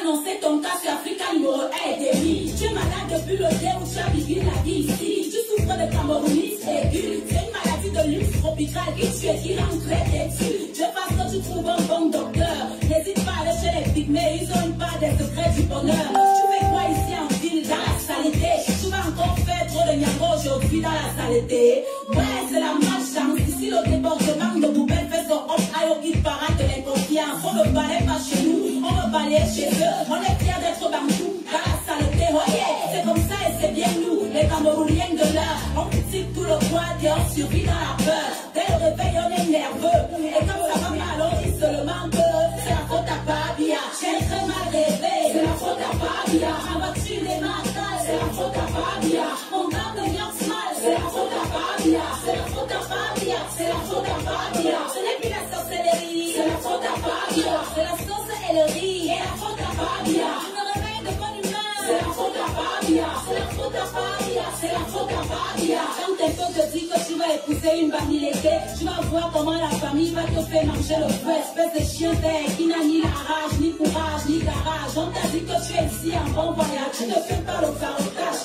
annoncer ton cas sur Africa numéro 1 et demi. Tu es malade depuis le dé où tu as vécu la vie ici. Tu souffres de camoronisme aigu. C'est une maladie de luxe tropicale qui tue et qui rend très têtu. Je pense que tu trouves un bon docteur. N'hésite pas à aller chez les pygmées, ils ont une part des secrets du bonheur. Tu fais quoi ici en ville, dans la saleté? Tu vas encore faire trop de niago aujourd'hui dans la saleté. Ouais, c'est la malchance. Ici, le débordement de poubelle fait son hop à au guide parade de l'inconfiance. On ne balaye pas chez nous, on va balayer chez eux. On est fiers d'être bantou dans la saleté. Oh yeah, c'est comme ça et c'est bien nous, les Camerounais de l'heure. On critique tout le poids et on survit dans la peur. Dès le réveil, on est nerveux. Et comme ça va mal, on dit seulement que c'est la faute à Babia. J'ai très mal rêvé, c'est la faute à Babia. Ma voiture est mentale, c'est la faute à Babia. Mon gars de York mal, c'est la faute à Babia. C'est la faute à Babia, c'est la faute à Babia. Ce n'est plus la sorcellerie, c'est la faute à Babia. C'est la sauce et le riz, et la faute à Babia. Je me réveille de bonne humeur, c'est la faute à Babia. C'est la faute à Babia, c'est la faute à Babia. Quand tes potes te disent que tu vas épouser une banilité, tu vas voir comment la famille va te faire manger le feu. Espèce de chien vert qui n'a ni la rage, ni courage, ni garage. On t'a dit que tu es ici en bon voyage, tu ne fais pas le carotage.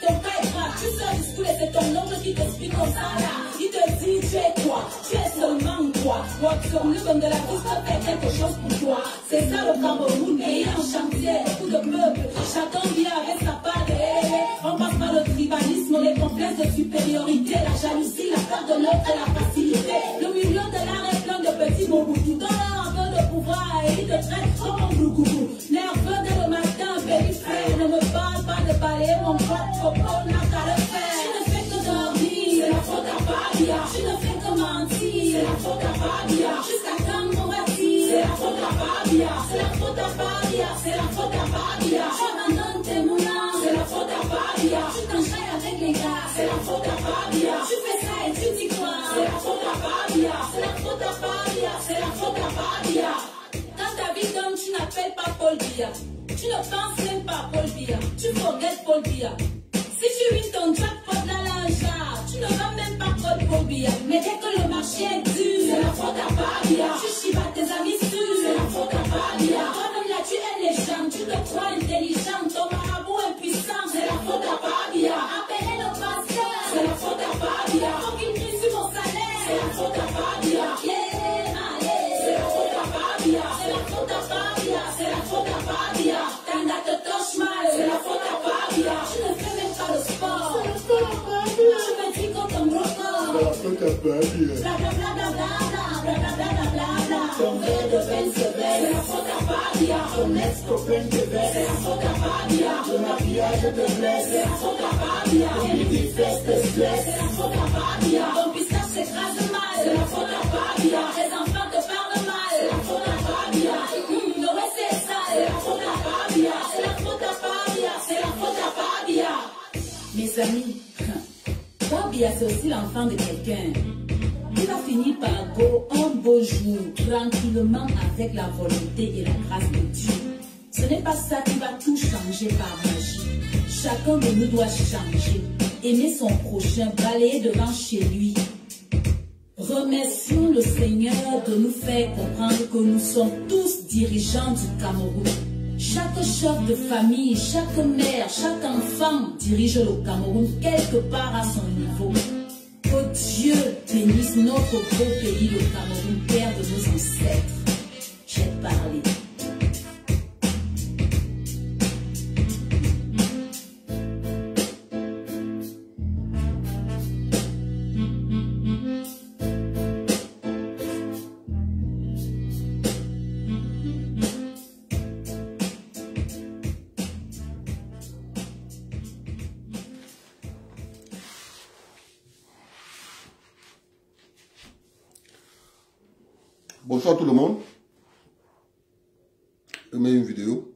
Ton cas est grave, tu sors du school et c'est ton oncle qui t'explique comme ça là. Il te dit tu es quoi, tu es seulement quoi. Watson, le bon de la vie, ça fait quelque chose pour toi. C'est ça le Cameroun, et en chantier, beaucoup de peuples. Chacun vient avec sa part de on passe par le tribalisme, les complexes de supériorité, la jalousie, la peur de l'autre et la facilité. Le milieu de l'art est plein de petits mouboutou. Donne un peu de pouvoir et il te traite comme un glougoulou. Nerveux dès le matin, baby frère, ne me parle pas de balayer mon pote, Coco n'a qu'à le faire. Je ne fais que dormir, c'est la faute à Babia. Je ne fais que mentir, c'est la faute à Babia. Jusqu'à quand on va dire, c'est la faute à Babia. C'est la faute à Babia, c'est la faute à Babia. J'abandonne tes moulins, c'est la faute à Babia. Tu t'enchaînes avec les gars, c'est la faute à Babia. Tu fais ça et tu dis quoi, c'est la faute à Babia. C'est la faute à Babia, c'est la faute à Babia. Quand ta vie donne, tu n'appelles pas Paul Biya. Tu ne penses même pas à Paul Biya. Tu forgettes Paul Biya. Si tu wins ton jackpot dans l'anja, tu ne vas même pas code Paul Biya. Mais dès que le marché est dur, c'est la faute à Babia. Tu chibas tes amis sûrs, c'est la faute à Babia. Toi-même là, tu es légende, tu te crois intelligent. Ton marabout impuissant, c'est la faute à Babia. Appelez le pasteur, c'est la faute à Babia. Faut qu'il prie sur mon salaire, c'est la faute à Babia. Yeah, allez, c'est la faute à Babia. C'est la faute à Babia, c'est la faute à Babia. Tanda te touche mal, c'est la faute à Babia. Je ne fais même pas le sport, c'est la faute à Babia. Je me dis comme ton record, c'est la faute à Babia. Bla bla bla bla bla bla bla bla bla bla bla. Ton verre de vin se baisse, c'est la faute à Babia. Ton ex-copain te baisse, c'est la faute à Babia. Le mariage te blesse, c'est la faute à Babia. Ton midi-fesse te stresse, c'est la faute à Babia. Ton pistache s'écrase mal, c'est la faute à Babia. Les enfants te parlent mal, c'est la faute à Babia. Noé c'est ça, c'est la faute à Babia. C'est la faute à Babia, c'est la faute à Babia. Mes amis, Babia c'est aussi l'enfant de quelqu'un. Il va finir par go un beau jour, tranquillement avec la volonté et la grâce de Dieu. Ce n'est pas ça qui va tout changer par magie. Chacun de nous doit changer, aimer son prochain, balayer devant chez lui. Remercions le Seigneur de nous faire comprendre que nous sommes tous dirigeants du Cameroun. Chaque chef de famille, chaque mère, chaque enfant dirige le Cameroun quelque part à son niveau. Que Dieu bénisse notre beau pays, le Cameroun, père de nos ancêtres. J'ai parlé. Bonsoir tout le monde. Je mets une vidéo.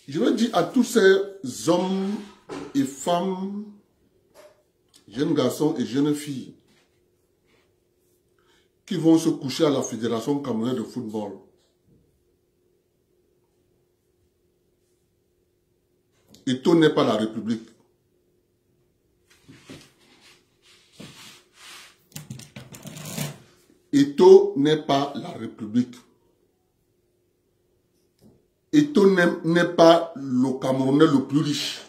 Je veux dire à tous ces hommes et femmes, jeunes garçons et jeunes filles, qui vont se coucher à la Fédération camerounaise de football. Eto n'est pas la République. Eto n'est pas la République. Eto n'est pas le Camerounais le plus riche.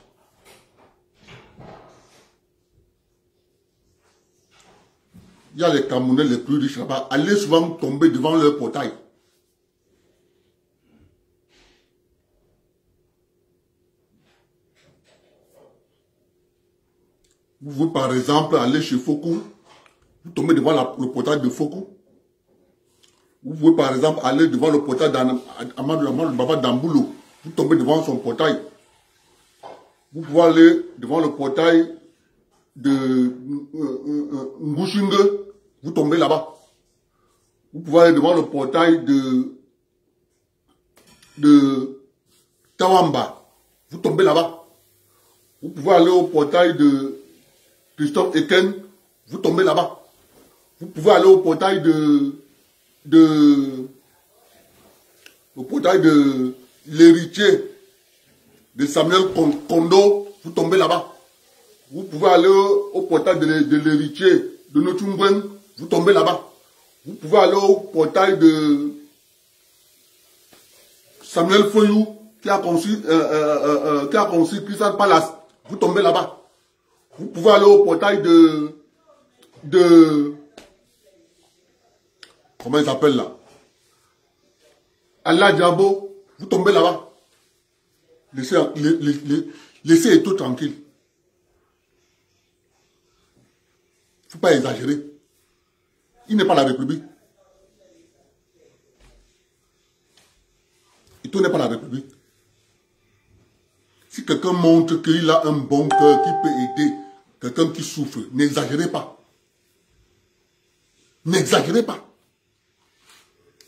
Il y a les Camerounais les plus riches là-bas. Allez souvent tomber devant leur portail. Vous, par exemple, allez chez Fokou. Vous tombez devant le portail de Fokou. Vous pouvez par exemple aller devant le portail d'Amadou Baba Damboulou. Vous tombez devant son portail. Vous pouvez aller devant le portail de Ngouchingue. Vous tombez là-bas. Vous pouvez aller devant le portail de Tawamba. Vous tombez là-bas. Vous pouvez aller au portail de Christophe Eken. Vous tombez là-bas. Vous pouvez aller au portail l'héritier de Samuel Kondo, vous tombez là-bas. Vous pouvez aller au portail de l'héritier de Notumbwen, vous tombez là-bas. Vous pouvez aller au portail de Samuel Foyou qui a conçu Crystal Palace, vous tombez là-bas. Vous pouvez aller au portail de comment il s'appelle là? Allah Diabo, vous tombez là-bas. Laissez tout tranquille. Il ne faut pas exagérer. Il n'est pas la République. Et tout n'est pas la République. Si quelqu'un montre qu'il a un bon cœur, qui peut aider quelqu'un qui souffre, n'exagérez pas. N'exagérez pas.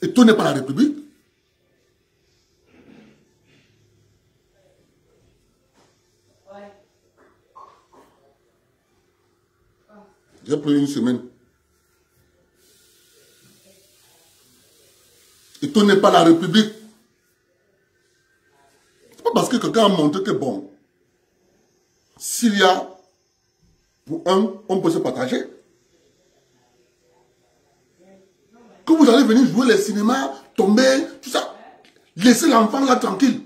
Et tout n'est pas la République. J'ai pris une semaine. Et tout n'est pas la République. C'est pas parce que quelqu'un a montré que bon, s'il y a pour un, on peut se partager. Que vous allez venir jouer les cinémas, tomber, tout ça. Laissez l'enfant là tranquille.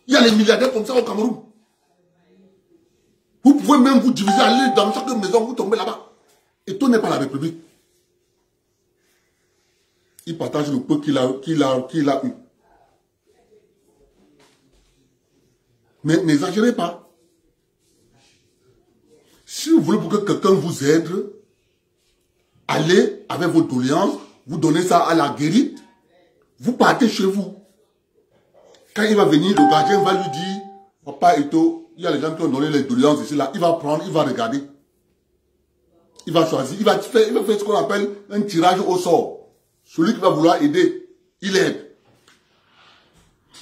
Il y a les milliardaires comme ça au Cameroun. Vous pouvez même vous diviser, aller dans chaque maison, vous tombez là-bas. Et tout n'est pas la République. Il partage le peu qu'il a eu. Mais n'exagérez pas. Si vous voulez pour que quelqu'un vous aide, allez avec vos doléances, vous donnez ça à la guérite, vous partez chez vous. Quand il va venir, le gardien va lui dire, papa Eto, il y a les gens qui ont donné les doléances ici, là, il va prendre, il va regarder. Il va choisir, il va faire ce qu'on appelle un tirage au sort. Celui qui va vouloir aider, il aide.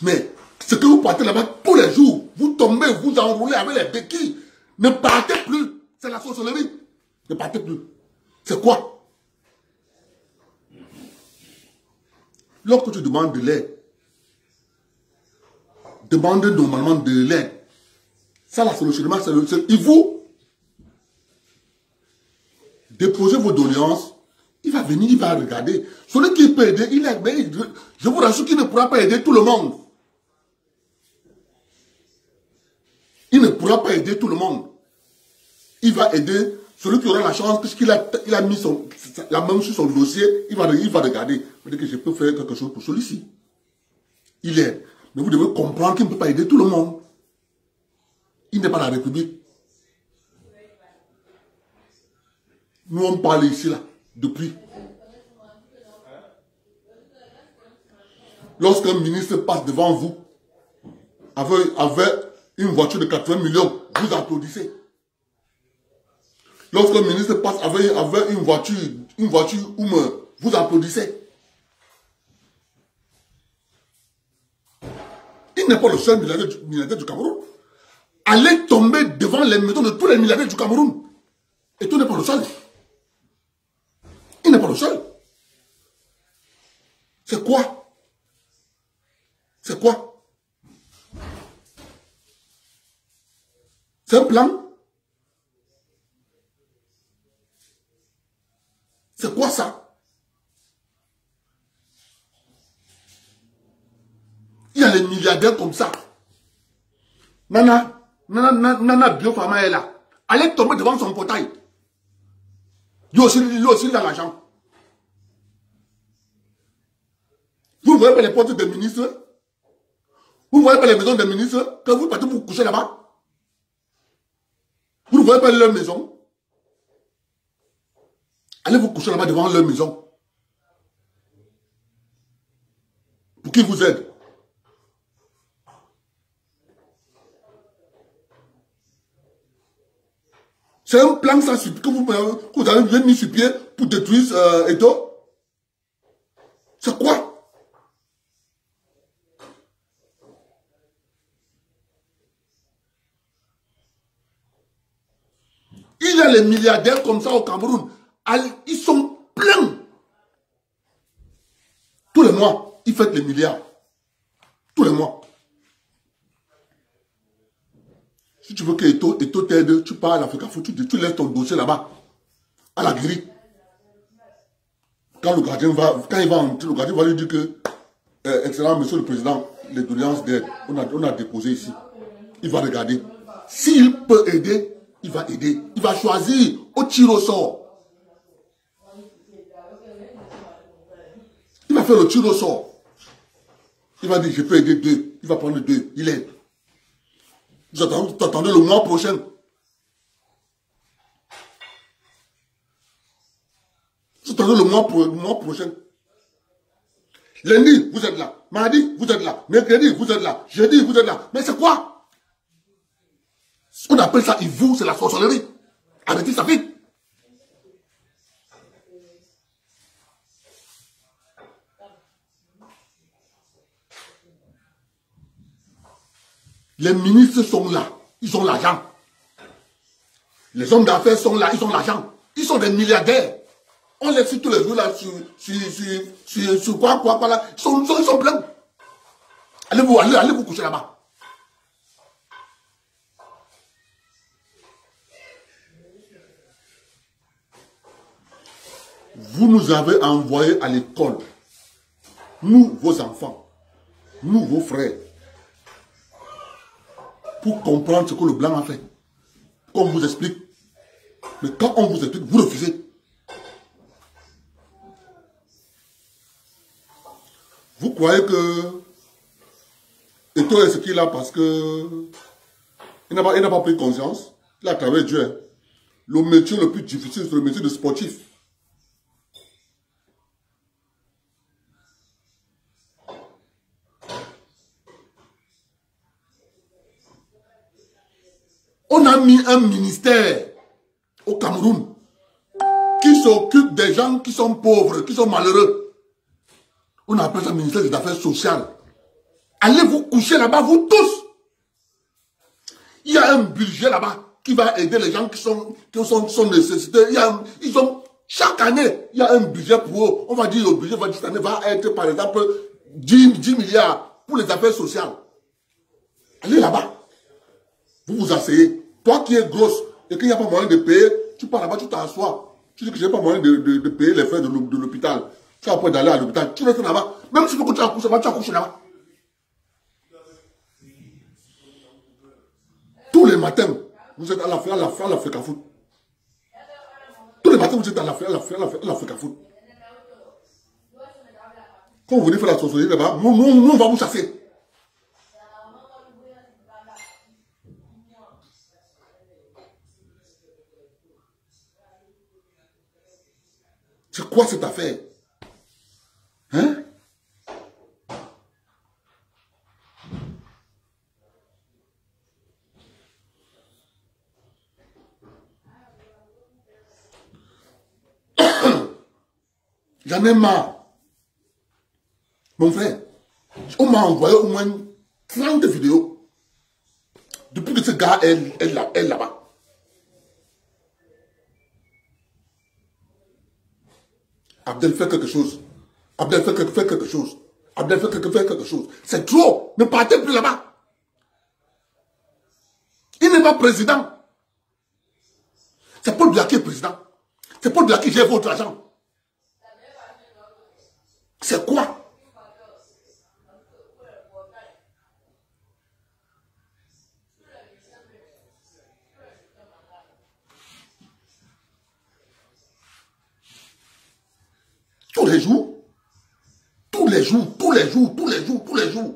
Mais ce que vous partez là-bas tous les jours, vous tombez, vous enroulez avec les béquilles, ne partez plus. C'est la sorcellerie. Ne partez plus. C'est quoi? Lorsque tu demandes de l'aide, demandez normalement de l'aide. Ça, la solutionnement, c'est le seul. Il vous déposez vos doléances, il va venir, il va regarder. Celui qui peut aider, il aide. Mais je vous rassure qu'il ne pourra pas aider tout le monde. Il ne pourra pas aider tout le monde. Il va aider celui qui aura la chance, puisqu'il a mis la main sur son dossier, il va regarder. Il va dire que je peux faire quelque chose pour celui-ci. Il aide. Mais vous devez comprendre qu'il ne peut pas aider tout le monde. Il n'est pas la République. Nous, on parle ici, là, depuis. Lorsqu'un ministre passe devant vous, avec une voiture de 80 millions, vous applaudissez. Lorsqu'un ministre passe avec une voiture vous applaudissez. Il n'est pas le seul milliardaire du Cameroun. Allez tomber devant les maisons de tous les milliardaires du Cameroun. Et tout n'est pas le seul. Il n'est pas le seul. C'est quoi? C'est quoi? C'est un plan? C'est quoi ça? Il y a les milliardaires comme ça. Nana Biopharma est là. Allez tomber devant son portail. Lui aussi il a l'argent. Vous ne voyez pas les portes des ministres? Vous ne voyez pas les maisons des ministres? Quand vous partez pour coucher là-bas? Vous ne voyez pas leur maison? Allez vous coucher là-bas devant leur maison. Pour qu'ils vous aident. C'est un plan ça, que vous avez mis sur pied pour détruire Eto. C'est quoi? Il y a les milliardaires comme ça au Cameroun. Ils sont pleins. Tous les mois, ils fêtent les milliards. Tous les mois. Si tu veux que Eto t'aide, tu pars à l'Afrique, tu laisses ton dossier là-bas, à la grille. Quand le gardien il va entrer, le gardien va lui dire que, excellent monsieur le président, les doléances d'aide, on a déposé ici. Il va regarder. S'il peut aider, il va aider. Il va choisir au tir au sort. Il va faire le tir au sort. Il va dire, je peux aider 2. Il va prendre 2. Il aide. Vous attendez le mois prochain. Vous attendez le mois prochain. Lundi, vous êtes là. Mardi, vous êtes là. Mercredi, vous êtes là. Jeudi, vous êtes là. Mais c'est quoi? Ce qu'on appelle ça, c'est la sorcellerie. Arrêtez ça vite. Les ministres sont là. Ils ont l'argent. Les hommes d'affaires sont là, ils ont l'argent. Ils sont des milliardaires. On les suit tous les jours là sur quoi là. Ils sont pleins. Allez vous coucher là-bas. Vous nous avez envoyés à l'école. Nous, vos enfants. Nous, vos frères. Pour comprendre ce que le blanc a fait. On vous explique. Mais quand on vous explique, vous refusez. Vous croyez que Eto'o est ce qu'il a parce que il n'a pas pris conscience. Il a travaillé dur. Hein. Le métier le plus difficile, c'est le métier de sportif. On a mis un ministère au Cameroun qui s'occupe des gens qui sont pauvres, qui sont malheureux. On appelle ça le ministère des Affaires sociales. Allez vous coucher là-bas, vous tous. Il y a un budget là-bas qui va aider les gens qui sont nécessités. Chaque année, il y a un budget pour eux. On va dire le budget de cette année va être par exemple 10 milliards pour les affaires sociales. Allez là-bas. Vous vous asseyez. Toi qui es grosse et qu'il n'y a pas moyen de payer, tu pars là-bas, tu t'assois. Tu dis que je n'ai pas moyen de payer les frais de l'hôpital. Tu as peur d'aller à l'hôpital. Tu restes là-bas. Même si tu accouches là-bas, tu accouches là-bas. Tous les matins, vous êtes à la Africa-Foot. Tous les matins, vous êtes à la Africa-Foot. Quand vous venez faire la sorcellerie là-bas, nous, on va vous chasser. C'est quoi cette affaire? Hein? J'en ai marre. Mon frère, on m'a envoyé au moins 30 vidéos depuis que ce gars est là-bas. Abdel fait quelque chose. Abdel fait quelque chose. Abdel fait quelque chose. C'est trop. Ne partez plus là-bas. Il n'est pas président. C'est Paul Biya qui est président. C'est Paul Biya qui gère votre argent. C'est quoi? Tous les jours. Tous les jours, tous les jours, tous les jours, tous les jours.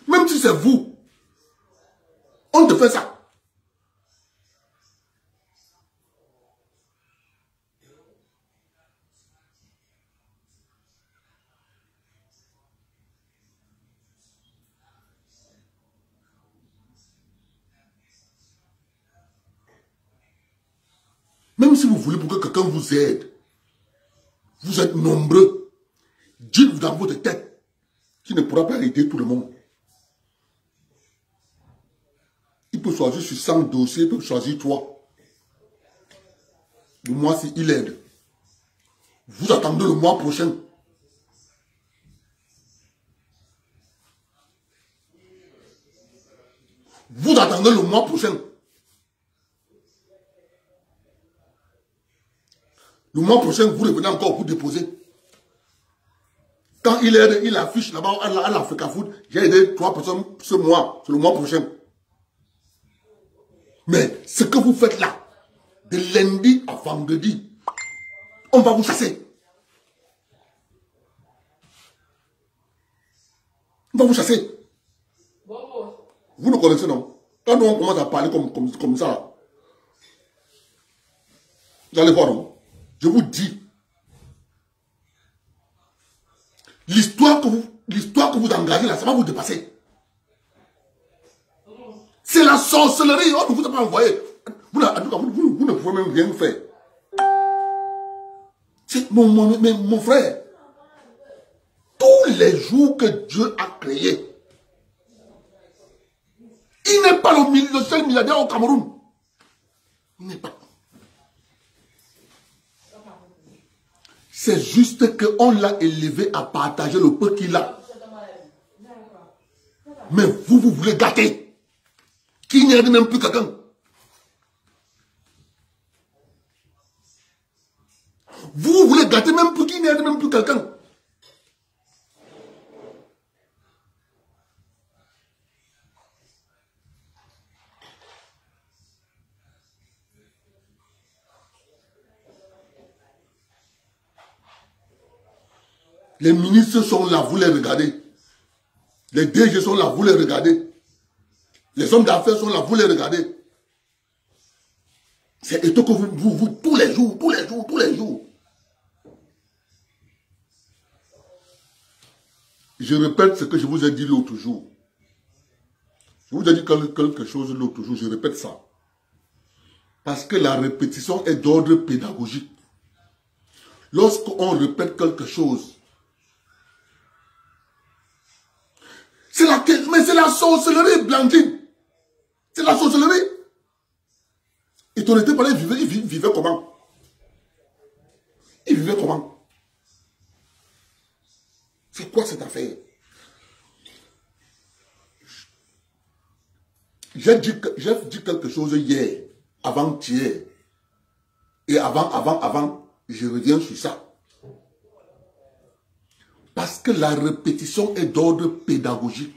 Même si c'est vous, on te fait ça. Même si vous voulez pour que quelqu'un vous aide, vous êtes nombreux. Dites-vous dans votre tête qu'il ne pourra pas aider tout le monde. Il peut choisir sur 100 dossiers, il peut choisir 3. Le mois si il aide. Vous attendez le mois prochain. Vous attendez le mois prochain. Le mois prochain, vous revenez encore pour déposer. Quand il aide, il affiche là-bas à l'Africa-Foot. J'ai aidé 3 personnes ce mois, c'est le mois prochain. Mais ce que vous faites là, de lundi à vendredi, on va vous chasser. On va vous chasser. Vous nous connaissez, non? Quand nous on commence à parler comme ça, vous allez voir, non? Je vous dis, l'histoire que vous engagez là, ça va vous dépasser. C'est la sorcellerie, on ne vous a pas envoyé. Vous ne pouvez même rien faire. C'est mon frère. Tous les jours que Dieu a créé, il n'est pas le seul milliardaire au Cameroun. Il n'est pas. C'est juste qu'on l'a élevé à partager le peu qu'il a. Mais vous voulez gâter. Qui n'aide même plus quelqu'un. Vous voulez gâter même pour qui n'aide même plus quelqu'un. Les ministres sont là, vous les regardez. Les DG sont là, vous les regardez. Les hommes d'affaires sont là, vous les regardez. C'est étonnant que vous, tous les jours. Je répète ce que je vous ai dit l'autre jour. Je vous ai dit quelque chose l'autre jour, je répète ça. Parce que la répétition est d'ordre pédagogique. Lorsqu'on répète quelque chose, mais c'est la sorcellerie, Blandine. C'est la sorcellerie. Et ton été, il vivait comment? Il vivait comment? C'est quoi cette affaire? J'ai dit quelque chose hier, avant-hier. Et avant, je reviens sur ça. Parce que la répétition est d'ordre pédagogique.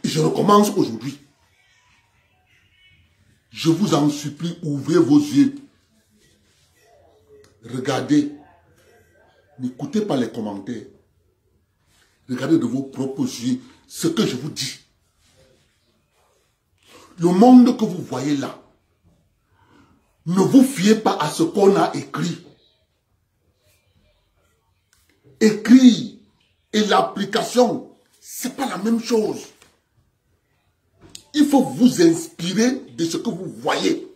Et je recommence aujourd'hui. Je vous en supplie, ouvrez vos yeux. Regardez. N'écoutez pas les commentaires. Regardez de vos propres yeux ce que je vous dis. Le monde que vous voyez là, ne vous fiez pas à ce qu'on a écrit. Écrire et l'application, ce n'est pas la même chose. Il faut vous inspirer de ce que vous voyez.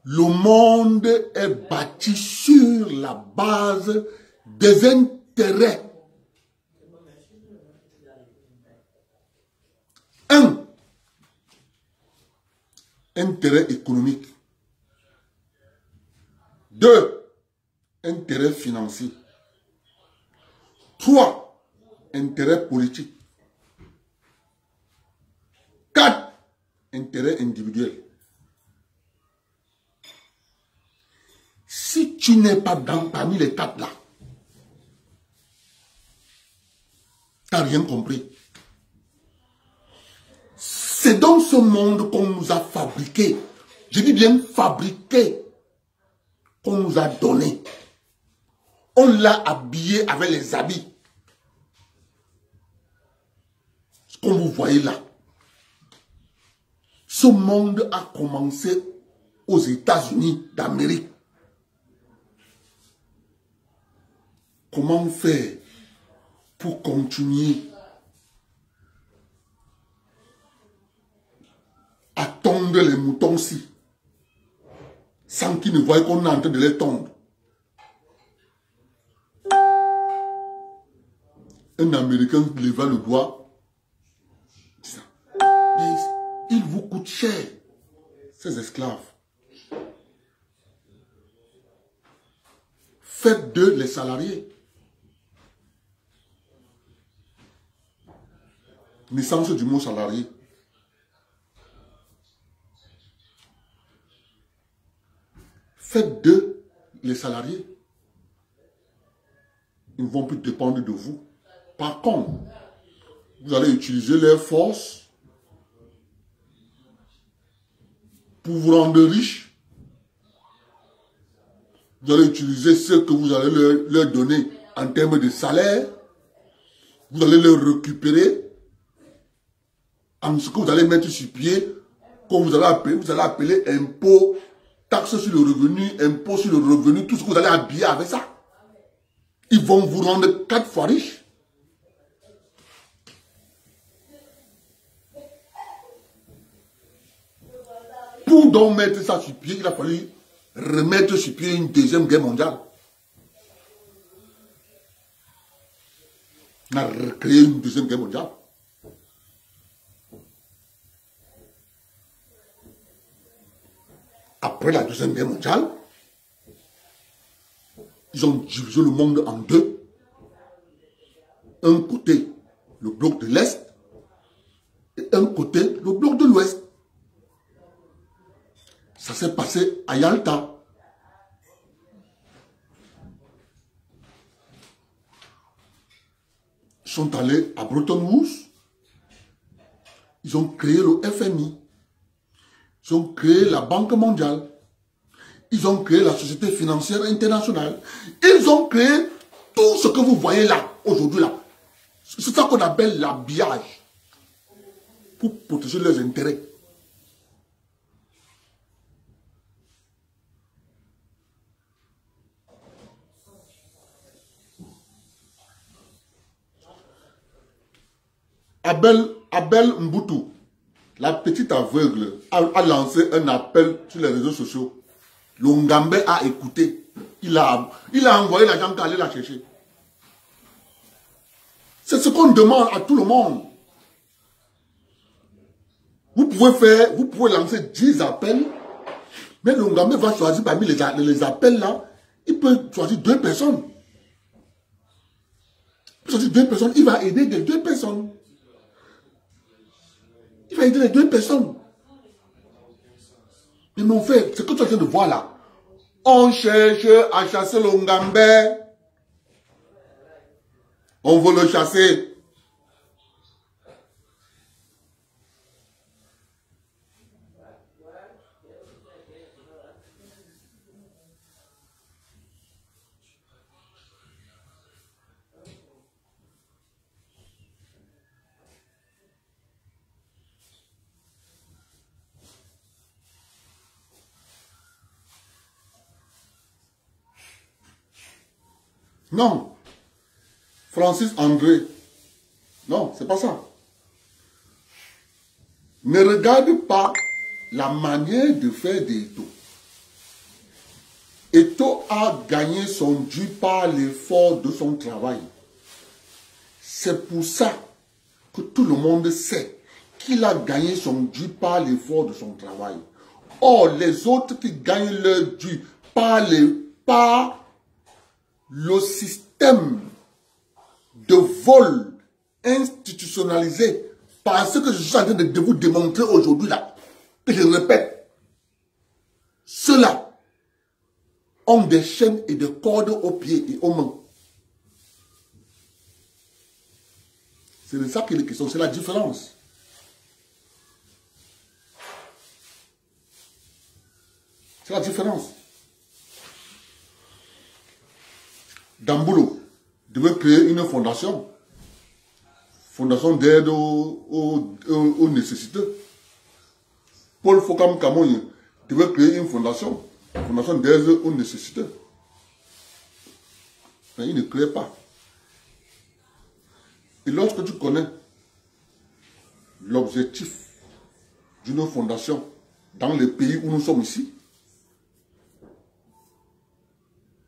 Le monde est bâti sur la base des intérêts. Un, intérêt économique. 2, intérêt financier. 3, intérêt politique. 4, intérêt individuel. Si tu n'es pas parmi les 4 là, tu n'as rien compris. C'est dans ce monde qu'on nous a fabriqué. Je dis bien fabriqué. Qu'on nous a donné. On l'a habillé avec les habits. Ce que vous voyez là. Ce monde a commencé aux États-Unis d'Amérique. Comment faire pour continuer à tondre les moutons-ci sans qu'ils ne voient qu'on est en train de les tondre? Un Américain leva le doigt. Il vous coûte cher, ces esclaves. Faites d'eux les salariés. Naissance du mot salarié. Faites d'eux les salariés. Ils ne vont plus dépendre de vous. Par contre, vous allez utiliser leurs forces pour vous rendre riches. Vous allez utiliser ce que vous allez leur donner en termes de salaire. Vous allez leur récupérer en ce que vous allez mettre sur pied, comme vous allez appeler impôt, taxe sur le revenu, impôt sur le revenu, tout ce que vous allez habiller avec ça. Ils vont vous rendre 4 fois riches. Pour donc mettre ça sur pied, il a fallu remettre sur pied une deuxième guerre mondiale. On a recréé une deuxième guerre mondiale. Après la deuxième guerre mondiale, ils ont divisé le monde en deux. Un côté, le bloc de l'Est, et un côté, le bloc de l'Ouest. Ça s'est passé à Yalta. Ils sont allés à Bretton Woods. Ils ont créé le FMI. Ils ont créé la Banque mondiale. Ils ont créé la Société financière internationale. Ils ont créé tout ce que vous voyez là, aujourd'hui là. C'est ça qu'on appelle l'habillage. Pour protéger leurs intérêts. Abel Mboutou, la petite aveugle, a lancé un appel sur les réseaux sociaux. Le Ngambé a écouté. Il a envoyé la gente aller la chercher. C'est ce qu'on demande à tout le monde. Vous pouvez lancer 10 appels, mais le Ngambé va choisir parmi les appels là, il peut choisir 2 personnes. Il peut choisir 2 personnes, il va aider les 2 personnes. Il va aider les 2 personnes. Mais mon frère, ce que tu es en train de voir là, on cherche à chasser le Ngambé. On veut le chasser. Non. Francis André. Non, c'est pas ça. Ne regarde pas la manière de faire d'Eto. Eto a gagné son dû par l'effort de son travail. C'est pour ça que tout le monde sait qu'il a gagné son dû par l'effort de son travail. Or, les autres qui gagnent leur dû par le système de vol institutionnalisé, parce que je suis en train de vous démontrer aujourd'hui là, que je répète, ceux-là ont des chaînes et des cordes aux pieds et aux mains. C'est de ça qu'il est question, c'est la différence. C'est la différence. Damboulou devait créer une fondation. Fondation d'aide aux nécessiteux. Paul Fokam Kamogne devait créer une fondation. Fondation d'aide aux nécessiteux. Mais il ne crée pas. Et lorsque tu connais l'objectif d'une fondation dans les pays où nous sommes ici,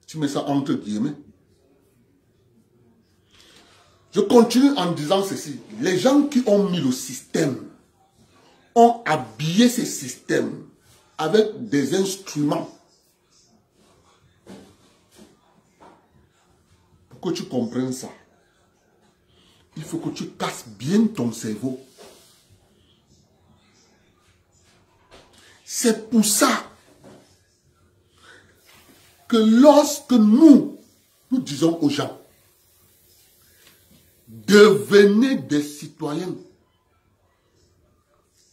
tu mets ça entre guillemets. Je continue en disant ceci. Les gens qui ont mis le système ont habillé ce système avec des instruments. Pour que tu comprennes ça, il faut que tu casses bien ton cerveau. C'est pour ça que lorsque nous disons aux gens, devenez des citoyens,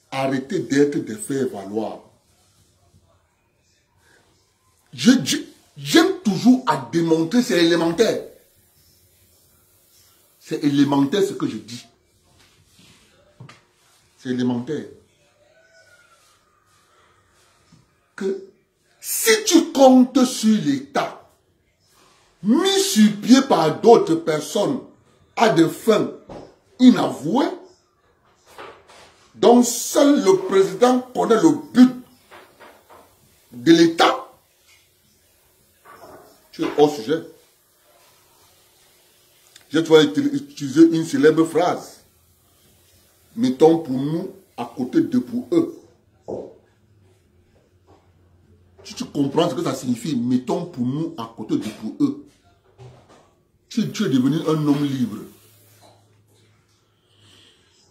arrêtez d'être des faire-valoir. J'aime toujours à démontrer, c'est élémentaire. C'est élémentaire ce que je dis. C'est élémentaire. Que si tu comptes sur l'État, mis sur pied par d'autres personnes, à des fins inavouées, dont seul le président connaît le but de l'État, tu es hors sujet. Je vais utiliser une célèbre phrase. Mettons pour nous à côté de pour eux. Si tu comprends ce que ça signifie, mettons pour nous à côté de pour eux. Si tu es devenu un homme libre,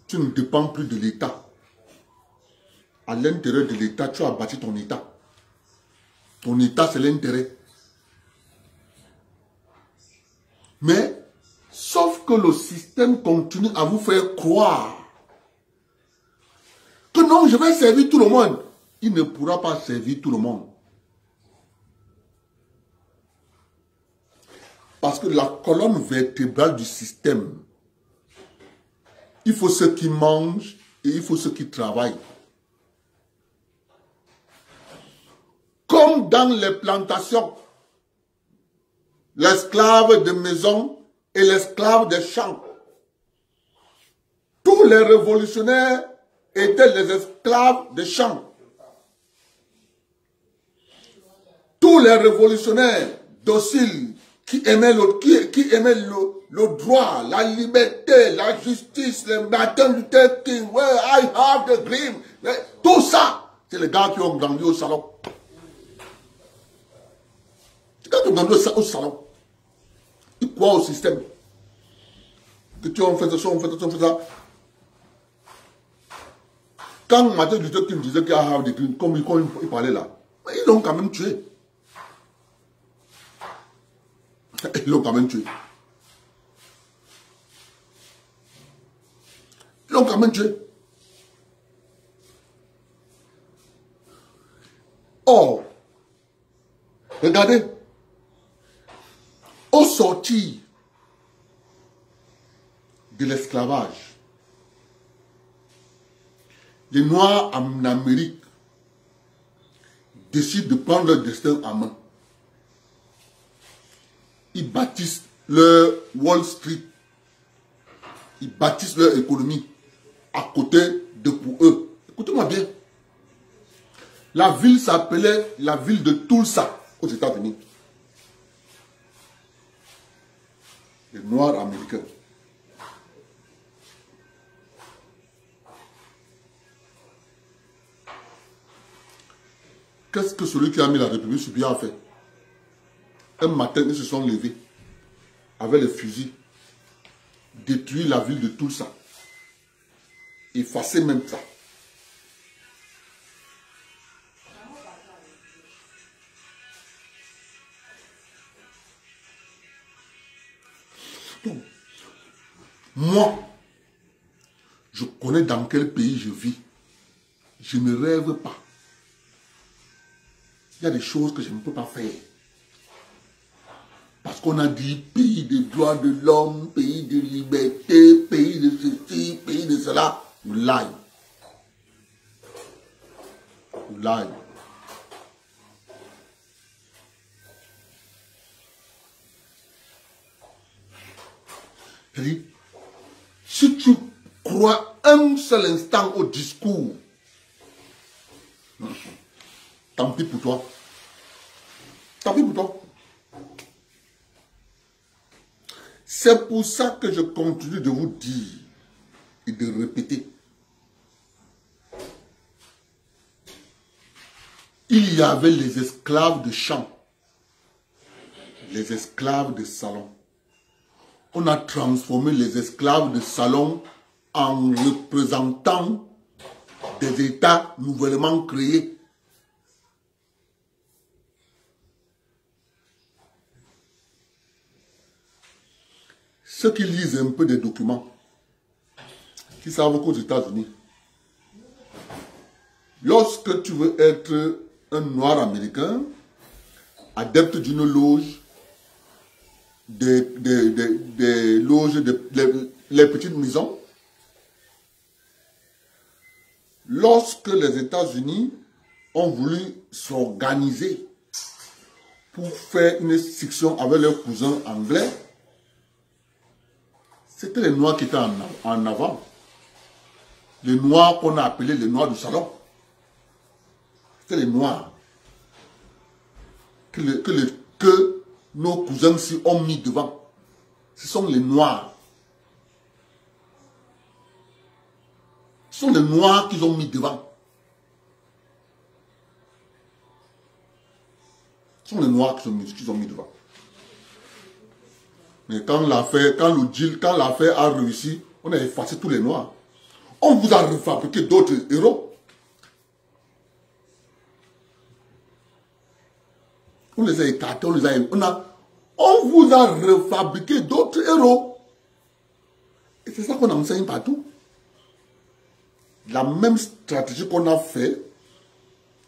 tu ne dépends plus de l'État. À l'intérieur de l'État, tu as bâti ton État. Ton État, c'est l'intérêt. Mais, sauf que le système continue à vous faire croire que non, je vais servir tout le monde. Il ne pourra pas servir tout le monde. Parce que la colonne vertébrale du système, il faut ceux qui mangent et il faut ceux qui travaillent. Comme dans les plantations, l'esclave de maison et l'esclave des champs. Tous les révolutionnaires étaient les esclaves des champs. Tous les révolutionnaires dociles qui aimaient le droit, la liberté, la justice, le Martin Luther King, where I have the dream, tout ça, c'est les gars qui ont grandi au salon. C'est les gars qui ont grandi au salon. Ils croient au système. Que tu as fait ça, on fait ça. Quand Martin Luther King disait qu'il y a des crimes, comme il parlait là, ils l'ont quand même tué. Ils l'ont quand même tué. Ils l'ont quand même tué. Or, regardez, au sortir de l'esclavage, les Noirs en Amérique décident de prendre leur destin en main. Ils bâtissent leur Wall Street. Ils bâtissent leur économie à côté de pour eux. Écoutez-moi bien. La ville s'appelait la ville de Tulsa aux États-Unis. Les Noirs américains. Qu'est-ce que celui qui a mis la République sur pied a fait? Un matin, ils se sont levés avec les fusils, détruire la ville de Tulsa, effacer même ça. Donc, moi, je connais dans quel pays je vis. Je ne rêve pas. Il y a des choses que je ne peux pas faire. Parce qu'on a dit pays des droits de l'homme, pays de liberté, pays de ceci, pays de cela. You lie. You lie. C'est-à-dire, si tu crois un seul instant au discours, tant pis pour toi. Tant pis pour toi. C'est pour ça que je continue de vous dire et de répéter. Il y avait les esclaves de champ, les esclaves de salon. On a transformé les esclaves de salon en représentants des États nouvellement créés. Ceux qui lisent un peu des documents, qui savent qu'aux États-Unis, lorsque tu veux être un noir américain, adepte d'une loge, des loges, les petites maisons, lorsque les États-Unis ont voulu s'organiser pour faire une section avec leurs cousins anglais, c'était les Noirs qui étaient en avant. Les Noirs qu'on a appelés les Noirs du salon. C'était les Noirs que nos cousins-ci ont mis devant. Ce sont les Noirs. Ce sont les Noirs qu'ils ont mis devant. Ce sont les Noirs qu'ils ont mis devant. Mais quand l'affaire a réussi, on a effacé tous les Noirs. On vous a refabriqué d'autres héros. On les a écartés, on vous a refabriqué d'autres héros. Et c'est ça qu'on enseigne partout. La même stratégie qu'on a fait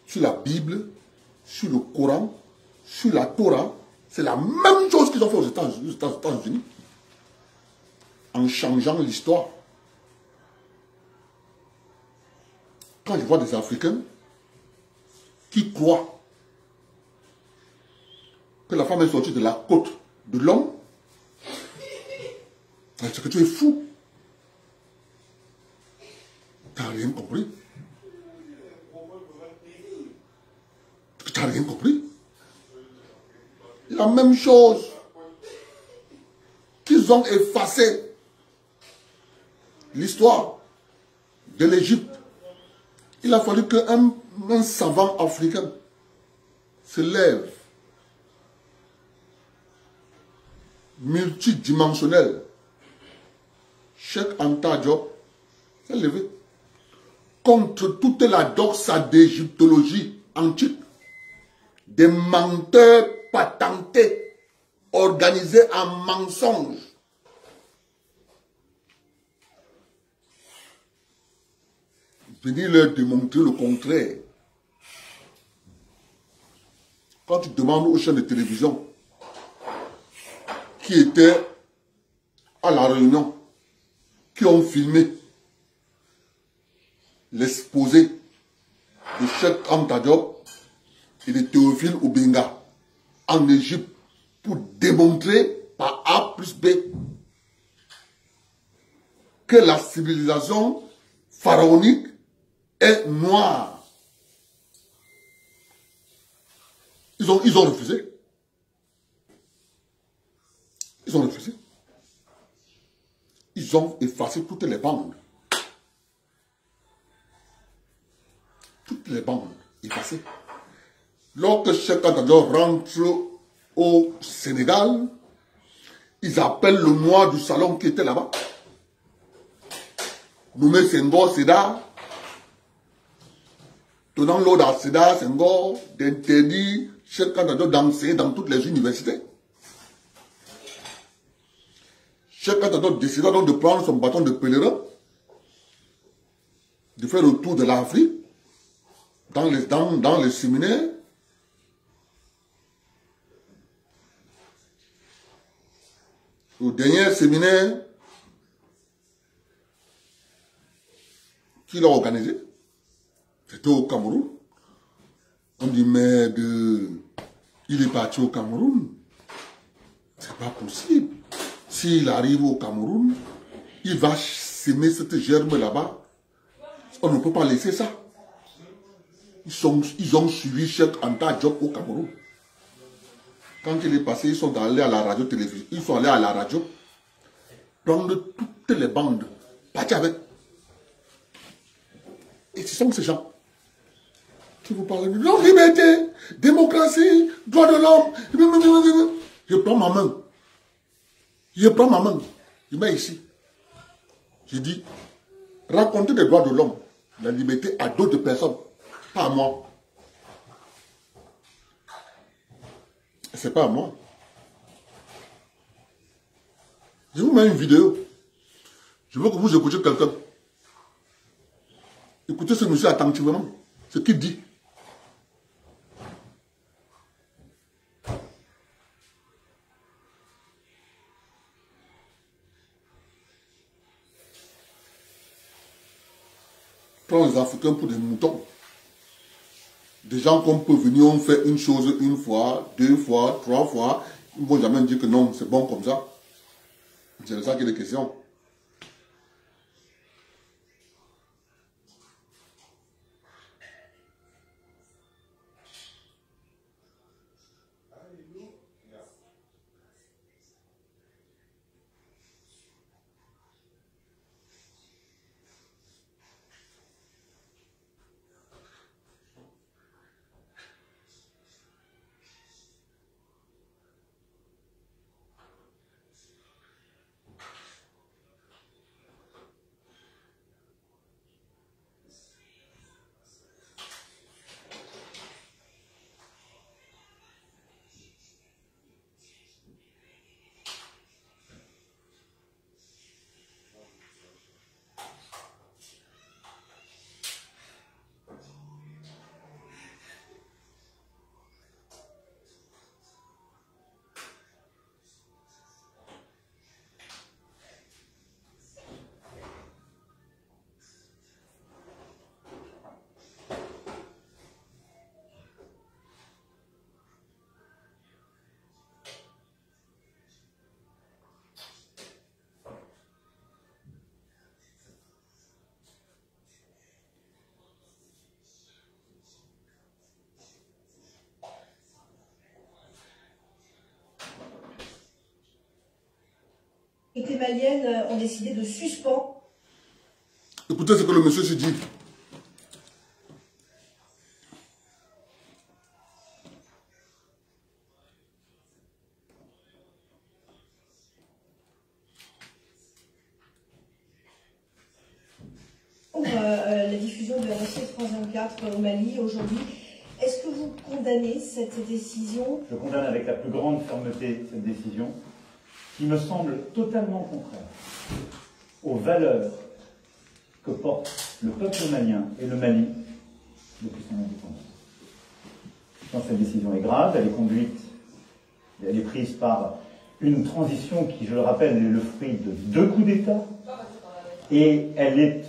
sur la Bible, sur le Coran, sur la Torah, c'est la même chose qu'ils ont fait aux États-Unis. En changeant l'histoire. Quand je vois des Africains qui croient que la femme est sortie de la côte de l'homme, c'est que tu es fou. Tu n'as rien compris. Tu n'as rien compris. La même chose qu'ils ont effacé l'histoire de l'Égypte. Il a fallu qu'un savant africain se lève, multidimensionnel. Cheikh Anta Diop s'est levé contre toute la doxa d'égyptologie antique, des menteurs patentés, organisés en mensonges. Venir leur démontrer le contraire. Quand tu demandes aux chaînes de télévision qui étaient à la réunion, qui ont filmé l'exposé de Cheikh Anta Diop et de Théophile Obenga en Égypte pour démontrer par A plus B que la civilisation pharaonique est noire. Ils ont refusé. Ils ont refusé. Ils ont effacé toutes les bandes. Toutes les bandes effacées. Lorsque Cheikh Anta Diop rentre au Sénégal, ils appellent le noir du salon qui était là-bas, nommé Senghor Seda, donnant l'ordre à Seda Senghor d'interdire Cheikh Anta Diop d'enseigner dans toutes les universités. Cheikh Anta Diop décida donc de prendre son bâton de pèlerin, de faire le tour de l'Afrique, dans les séminaires. Au dernier séminaire qu'il a organisé, c'était au Cameroun. On dit, mais il est parti au Cameroun. C'est pas possible. S'il arrive au Cameroun, il va s'aimer cette germe là-bas. On ne peut pas laisser ça. Ils ont suivi Cheikh Anta Diop au Cameroun. Quand il est passé, ils sont allés à la radio-télévision. Ils sont allés à la radio, prendre toutes les bandes, partir avec. Et ce sont ces gens qui vous parlent de non, liberté, démocratie, droit de l'homme. Je prends ma main. Je prends ma main. Je mets ici. Je dis, racontez les droits de l'homme, la liberté à d'autres personnes, pas à moi. C'est pas à moi. Je vous mets une vidéo. Je veux que vous écoutiez quelqu'un. Écoutez ce monsieur attentivement. Ce qu'il dit. Prends les Africains pour des moutons. Des gens qu'on peut venir, on fait une chose une fois, deux fois, trois fois. Ils ne vont jamais dire que non, c'est bon comme ça. C'est de ça qu'il est question. autorités maliennes ont décidé de suspendre. Écoutez ce que le monsieur se dit. La diffusion de RFI 324 au Mali aujourd'hui. Est-ce que vous condamnez cette décision? Je condamne avec la plus grande fermeté cette décision, qui me semble totalement contraire aux valeurs que porte le peuple malien et le Mali depuis son indépendance. Je pense que cette décision est grave, elle est conduite, elle est prise par une transition qui, je le rappelle, est le fruit de 2 coups d'État, et elle est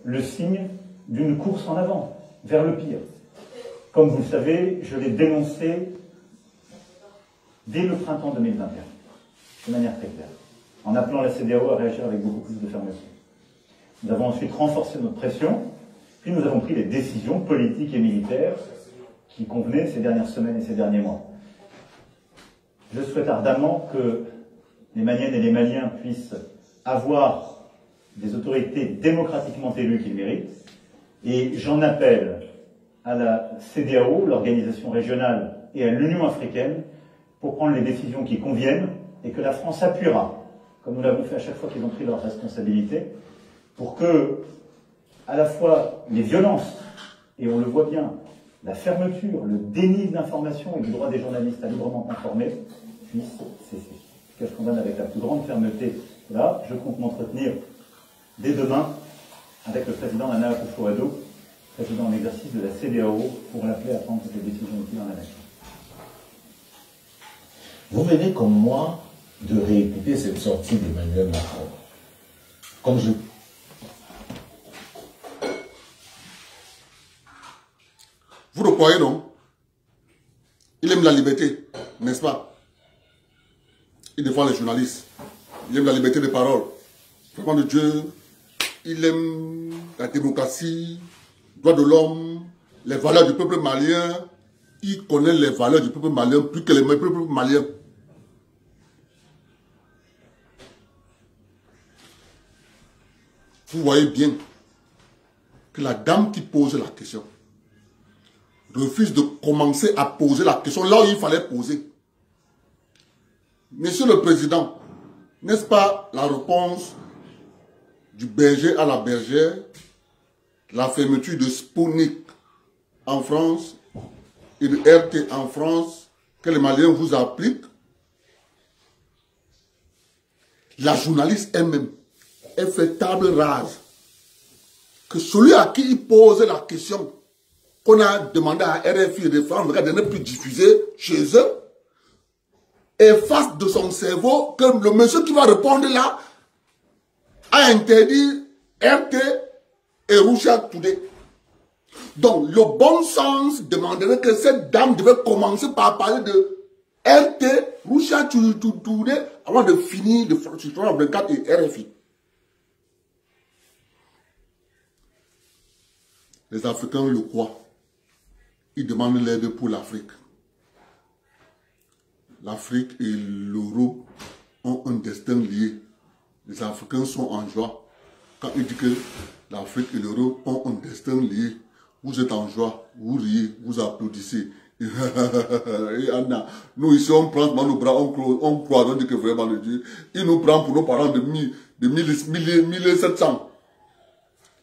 le signe d'une course en avant, vers le pire. Comme vous le savez, je l'ai dénoncé dès le printemps 2021, de manière très claire, en appelant la CEDEAO à réagir avec beaucoup plus de fermeté. Nous avons ensuite renforcé notre pression, puis nous avons pris les décisions politiques et militaires qui convenaient ces dernières semaines et ces derniers mois. Je souhaite ardemment que les Maliennes et les Maliens puissent avoir des autorités démocratiquement élues qu'ils méritent, et j'en appelle à la CEDEAO, l'organisation régionale, et à l'Union africaine pour prendre les décisions qui conviennent et que la France appuiera, comme nous l'avons fait à chaque fois qu'ils ont pris leurs responsabilités, pour que, à la fois, les violences, et on le voit bien, la fermeture, le déni de l'information et du droit des journalistes à librement informer, puissent cesser. Ce que je condamne avec la plus grande fermeté. Là, je compte m'entretenir dès demain avec le président Nana Akufo-Addo, président en exercice de la CEDEAO, pour l'appeler à prendre toutes les décisions utiles en la matière. Vous venez comme moi de réécouter cette sortie d'Emmanuel Macron. Comme je... Vous le croyez, non? Il aime la liberté, n'est-ce pas? Il défend les journalistes. Il aime la liberté de parole. Vraiment de Dieu, il aime la démocratie, droits de l'homme, les valeurs du peuple malien. Il connaît les valeurs du peuple malien plus que les peuples maliens. Vous voyez bien que la dame qui pose la question refuse de commencer à poser la question là où il fallait poser. Monsieur le Président, n'est-ce pas la réponse du berger à la bergère, la fermeture de Sputnik en France et de RT en France que les Maliens vous appliquent? La journaliste elle-même, elle fait table rase que celui à qui il pose la question qu'on a demandé à RFI de ne plus diffuser chez eux, efface de son cerveau que le monsieur qui va répondre là a interdit RT et Russia Today. Donc, le bon sens demanderait que cette dame devait commencer par parler de RT, Russia Today, avant de finir de France 24 et RFI. Les Africains le croient. Ils demandent l'aide pour l'Afrique. L'Afrique et l'Europe ont un destin lié. Les Africains sont en joie. Quand il dit que l'Afrique et l'Europe ont un destin lié, vous êtes en joie, vous riez, vous applaudissez. Et Anna, nous ici on prend nos bras, on croit, on dit que vraiment le Dieu, il nous prend pour nos parents de 1700.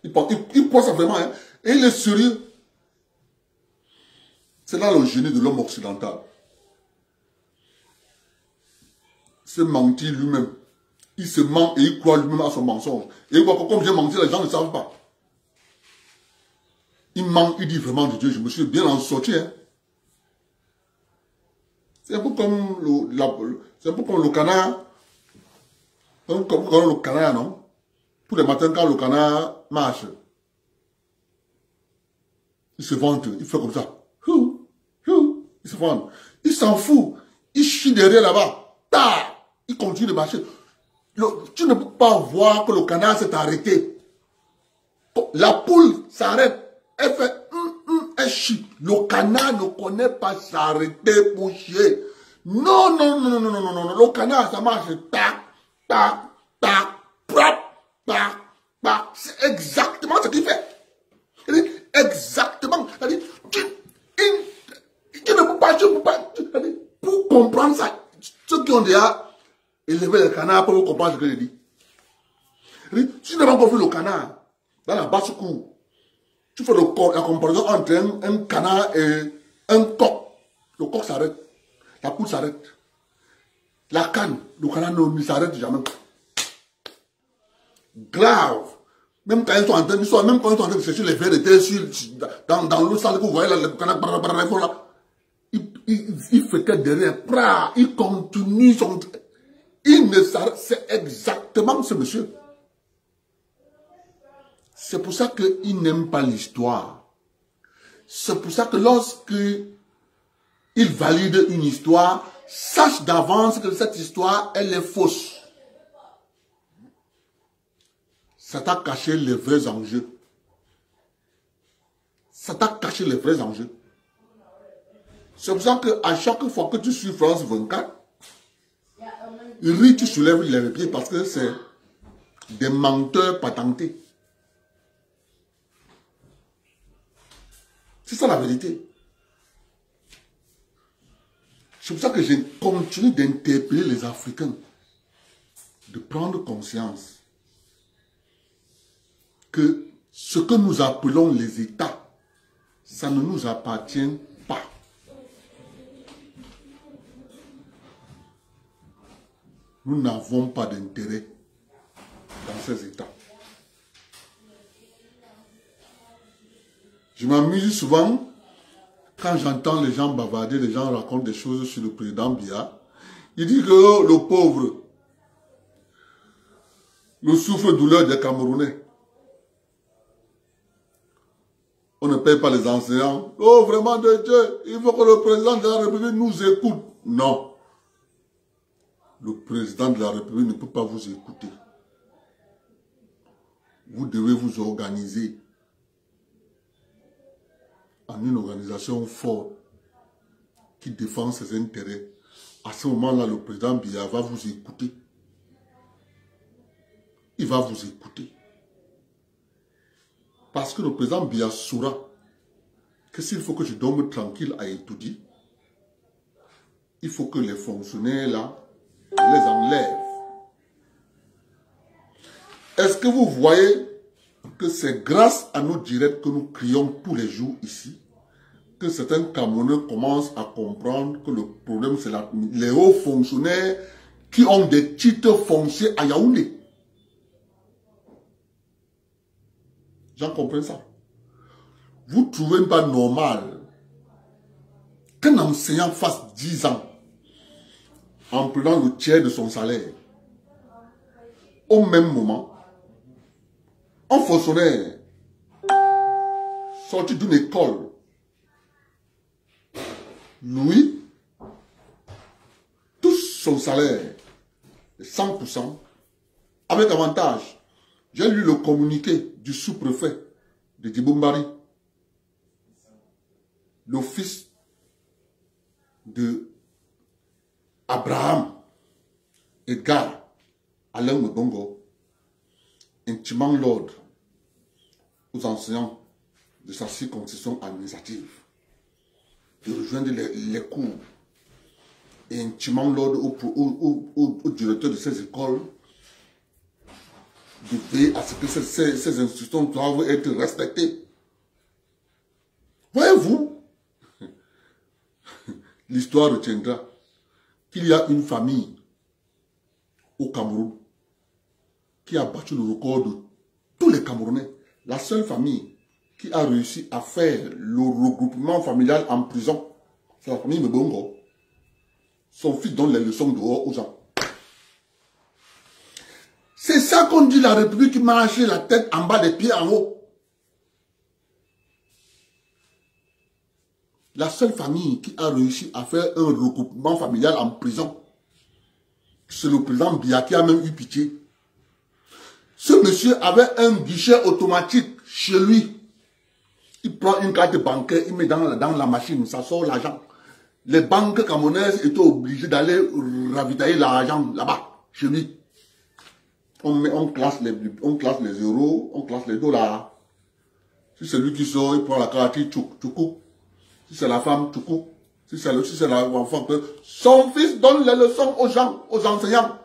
Il croit ça vraiment, hein? Et il est sérieux. C'est là le génie de l'homme occidental. Se mentir lui-même. Il se ment et il croit lui-même à son mensonge. Et comme j'ai menti, les gens ne savent pas. Il ment, il dit vraiment de Dieu, je me suis bien en sorti. Hein. C'est un peu comme le canard. Comme le canard, non? Tous les matins, quand le canard marche, il se vante, il fait comme ça. Il se vante. Il s'en fout. Il chie derrière là-bas. Il continue de marcher. Tu ne peux pas voir que le canard s'est arrêté. La poule s'arrête. Elle fait elle chie. Le canard ne connaît pas s'arrêter pour chier. Non. Le canard, ça marche. Tac, tac, exactement ce qu'il fait. Exactement. Tu ne peux pas, pour comprendre ça, ceux qui ont déjà élevé le canard pour comprendre ce que je dis. Si tu n'as pas encore vu le canard, dans la basse-cour, tu fais la comparaison entre un canard et un coq. Le coq s'arrête, la poule s'arrête. La canne, le canard ne s'arrête jamais. Grave. Même quand ils sont en train de chercher les vers de terre dans l'eau sale que vous voyez là, le canard, là, il fait que derrière, il continue son... Il ne s'arrête, c'est exactement ce monsieur. C'est pour ça qu'il n'aime pas l'histoire. C'est pour ça que lorsque il valide une histoire, sache d'avance que cette histoire, elle est fausse. Ça t'a caché les vrais enjeux. Ça t'a caché les vrais enjeux. C'est pour ça qu'à chaque fois que tu suis France 24, tu soulèves les pieds parce que c'est des menteurs patentés. C'est ça la vérité. C'est pour ça que je continue d'interpeller les Africains, de prendre conscience que ce que nous appelons les États, ça ne nous appartient pas. Nous n'avons pas d'intérêt dans ces États. Je m'amuse souvent quand j'entends les gens bavarder, les gens racontent des choses sur le président Biya. Il dit que le pauvre, le souffre-douleur des Camerounais. On ne paye pas les enseignants. Oh, vraiment de Dieu, il faut que le président de la République nous écoute. Non. Le président de la République ne peut pas vous écouter. Vous devez vous organiser en une organisation forte qui défend ses intérêts. À ce moment-là, le président Biya va vous écouter. Il va vous écouter. Parce que le président Biya saura que s'il faut que je dorme tranquille à étudier, il faut que les fonctionnaires là, les enlèvent. Est-ce que vous voyez que c'est grâce à nos directs que nous crions tous les jours ici que certains Camerounais commencent à comprendre que le problème c'est les hauts fonctionnaires qui ont des titres fonciers à Yaoundé. J'en comprends ça. Vous ne trouvez pas normal qu'un enseignant fasse 10 ans en prenant le tiers de son salaire. Au même moment, un fonctionnaire sorti d'une école, lui, touche son salaire de 100% avec avantage. J'ai lu le communiqué du sous-préfet de Djibombari, le fils de Abraham Edgar Alain Mbongo, intimant l'ordre aux enseignants de sa circonscription administrative de rejoindre les cours et intimant l'ordre au directeur de ces écoles de veiller à ce que ces instructions doivent être respectées. Voyez-vous, l'histoire retiendra qu'il y a une famille au Cameroun qui a battu le record de tous les Camerounais. La seule famille qui a réussi à faire le regroupement familial en prison, c'est la famille Mbongo. Son fils donne les leçons dehors aux gens. C'est ça qu'on dit la République marche la tête en bas des pieds en haut. La seule famille qui a réussi à faire un regroupement familial en prison, c'est le président Biya qui a même eu pitié. Ce monsieur avait un guichet automatique chez lui. Il prend une carte bancaire, il met dans la machine, ça sort l'argent. Les banques camerounaises étaient obligées d'aller ravitailler l'argent là-bas, chez lui. on classe les euros, on classe les dollars. Si c'est lui qui sort, il prend la carte, il tchouk. Si c'est la femme, tchouk. Si c'est l'enfant, son fils donne les leçons aux gens, aux enseignants.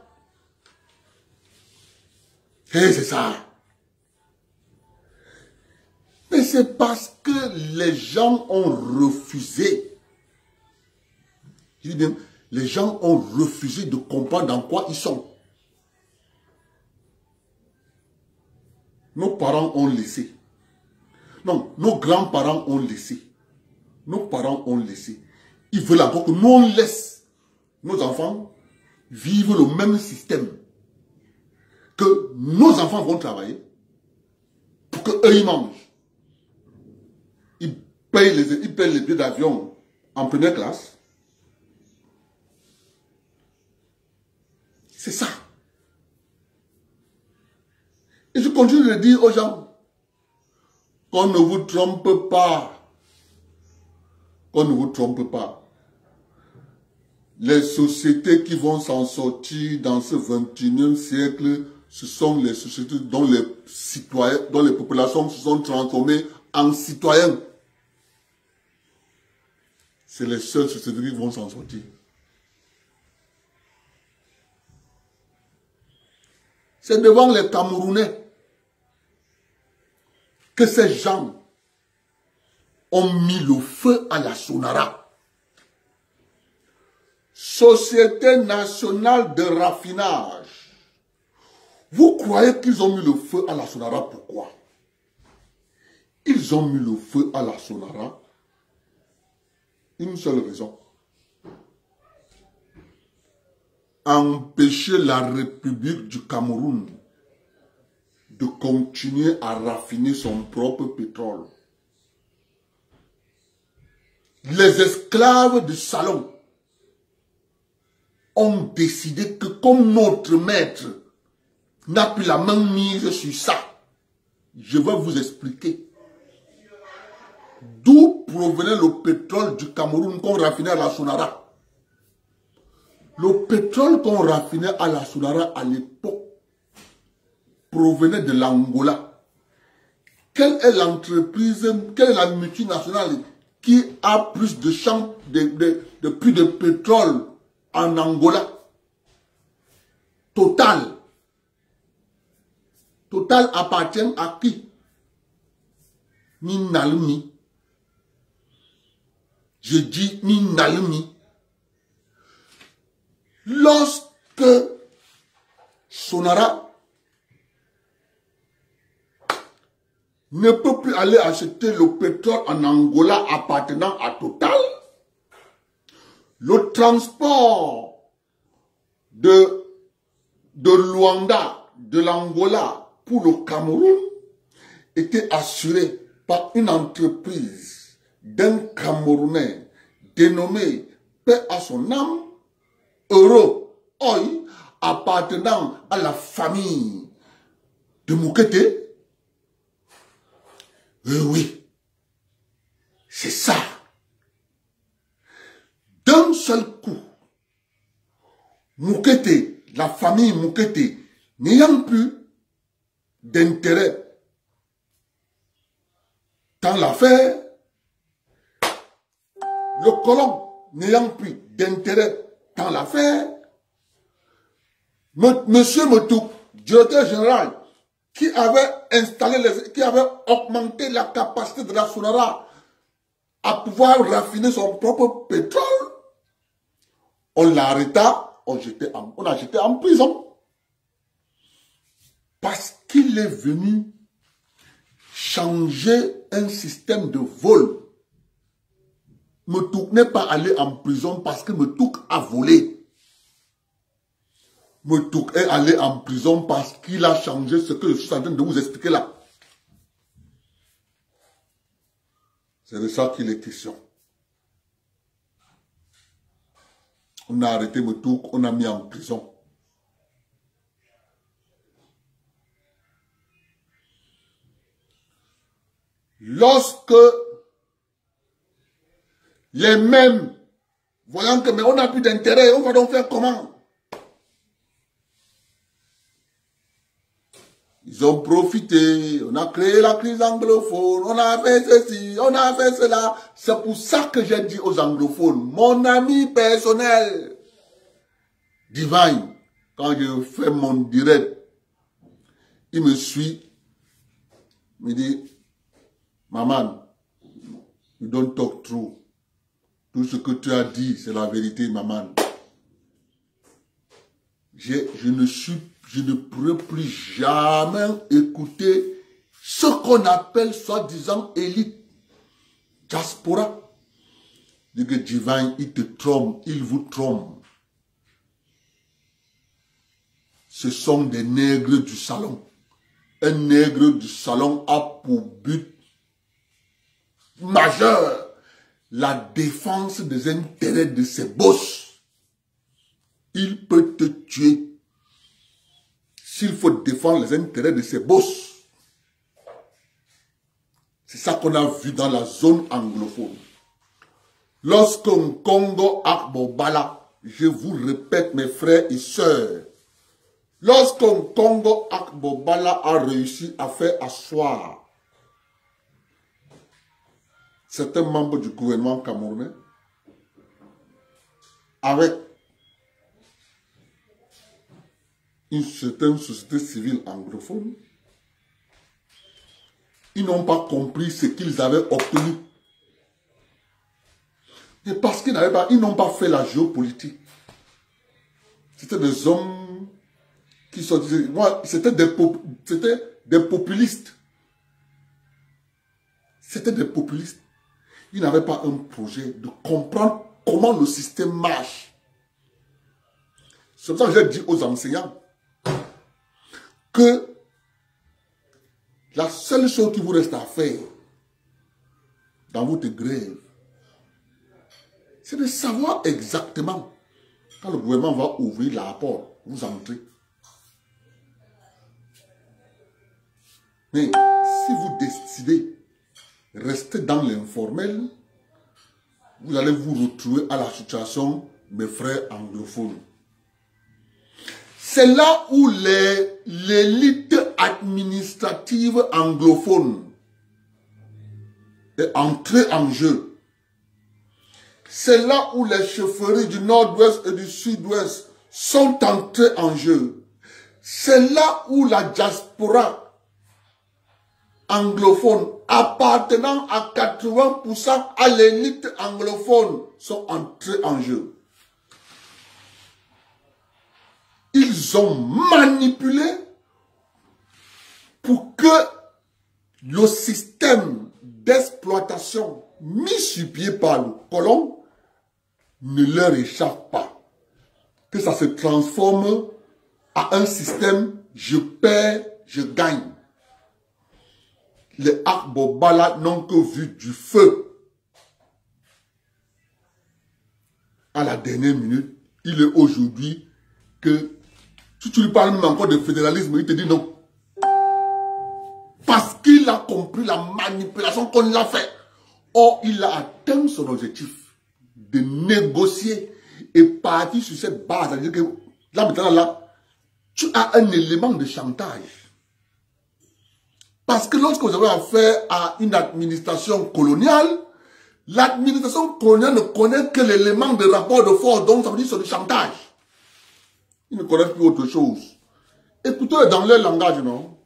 Et c'est ça. Mais c'est parce que les gens ont refusé. Je dis bien, les gens ont refusé de comprendre dans quoi ils sont. Nos parents ont laissé. Non, nos grands-parents ont laissé. Nos parents ont laissé. Ils veulent encore que nous on laisse nos enfants vivre le même système. Que nos enfants vont travailler pour qu'eux ils mangent. Ils payent les billets d'avion en première classe. C'est ça. Et je continue de dire aux gens qu'on ne vous trompe pas. Qu'on ne vous trompe pas. Les sociétés qui vont s'en sortir dans ce 21e siècle, ce sont les sociétés dont les citoyens, dont les populations se sont transformées en citoyens. C'est les seules sociétés qui vont s'en sortir. C'est devant les Camerounais que ces gens ont mis le feu à la Sonara. Société nationale de raffinage. Vous croyez qu'ils ont mis le feu à la Sonara? Pourquoi? Ils ont mis le feu à la Sonara. Une seule raison. Empêcher la République du Cameroun de continuer à raffiner son propre pétrole. Les esclaves du salon ont décidé que comme notre maître n'a plus la main mise sur ça, je vais vous expliquer d'où provenait le pétrole du Cameroun qu'on raffinait à la Sonara. Le pétrole qu'on raffinait à la Sonara à l'époque provenait de l'Angola. Quelle est l'entreprise, quelle est la multinationale qui a plus de champs, de plus de pétrole en Angola? Total. Total appartient à qui? Ni Nalumi. Je dis ni Nalumi. Lorsque Sonara ne peut plus aller acheter le pétrole en Angola appartenant à Total, le transport de Luanda, de l'Angola pour le Cameroun était assuré par une entreprise d'un Camerounais dénommé, paix à son âme, Euro Oil, appartenant à la famille de Moukete. Oui, c'est ça. D'un seul coup, Moukete, la famille Moukete, n'ayant plus d'intérêt dans l'affaire, le colon n'ayant plus d'intérêt dans l'affaire, Monsieur Motou, directeur général, qui avait installé, qui avait augmenté la capacité de la Sonara à pouvoir raffiner son propre pétrole, on l'arrêta, on l'a jeté en prison. Parce qu'il est venu changer un système de vol. Motouk n'est pas allé en prison parce que Motouk a volé. Motouk est allé en prison parce qu'il a changé ce que je suis en train de vous expliquer là. C'est de ça qu'il est question. On a arrêté Motouk, on a mis en prison. Lorsque les mêmes, voyant que mais on n'a plus d'intérêt, on va donc faire comment? Ils ont profité, on a créé la crise anglophone, on a fait ceci, on a fait cela. C'est pour ça que j'ai dit aux anglophones, mon ami personnel, Divine, quand je fais mon direct, il me suit, il me dit, maman, you don't talk true. Tout ce que tu as dit, c'est la vérité, maman. Je ne pourrai plus jamais écouter ce qu'on appelle soi-disant élite, diaspora. Dit que Divine, il te trompe, il vous trompe. Ce sont des nègres du salon. Un nègre du salon a pour but majeur la défense des intérêts de ses boss. Il peut te tuer s'il faut défendre les intérêts de ses boss. C'est ça qu'on a vu dans la zone anglophone. Lorsqu'un Congo Akbobala, je vous répète mes frères et sœurs, lorsqu'un Congo Akbobala a réussi à faire asseoir certains membres du gouvernement camerounais avec une certaine société civile anglophone, ils n'ont pas compris ce qu'ils avaient obtenu. Et parce qu'ils n'avaient pas, ils n'ont pas fait la géopolitique. C'était des hommes qui sont, c'était des populistes. C'était des populistes. Ils n'avaient pas un projet de comprendre comment le système marche. C'est pour ça que j'ai dit aux enseignants que la seule chose qui vous reste à faire dans votre grève, c'est de savoir exactement quand le gouvernement va ouvrir la porte, vous entrez. Mais si vous décidez de rester dans l'informel, vous allez vous retrouver à la situation, mes frères anglophones. C'est là où l'élite administrative anglophone est entrée en jeu. C'est là où les chefferies du nord-ouest et du sud-ouest sont entrées en jeu. C'est là où la diaspora anglophone appartenant à 80% à l'élite anglophone sont entrés en jeu. Ils ont manipulé pour que le système d'exploitation mis sur pied par le colon ne leur échappe pas. Que ça se transforme à un système je perds, je gagne. Les Akbobala n'ont que vu du feu. À la dernière minute, il est aujourd'hui que si tu lui parles même encore de fédéralisme, il te dit non. Parce qu'il a compris la manipulation qu'on l'a fait. Or, il a atteint son objectif de négocier et partir sur cette base. C'est-à-dire que là, maintenant, là, tu as un élément de chantage. Parce que lorsque vous avez affaire à une administration coloniale, l'administration coloniale ne connaît que l'élément de rapport de force, donc ça veut dire c'est du chantage. Ils ne connaissent plus autre chose. Écoutez dans leur langage, non?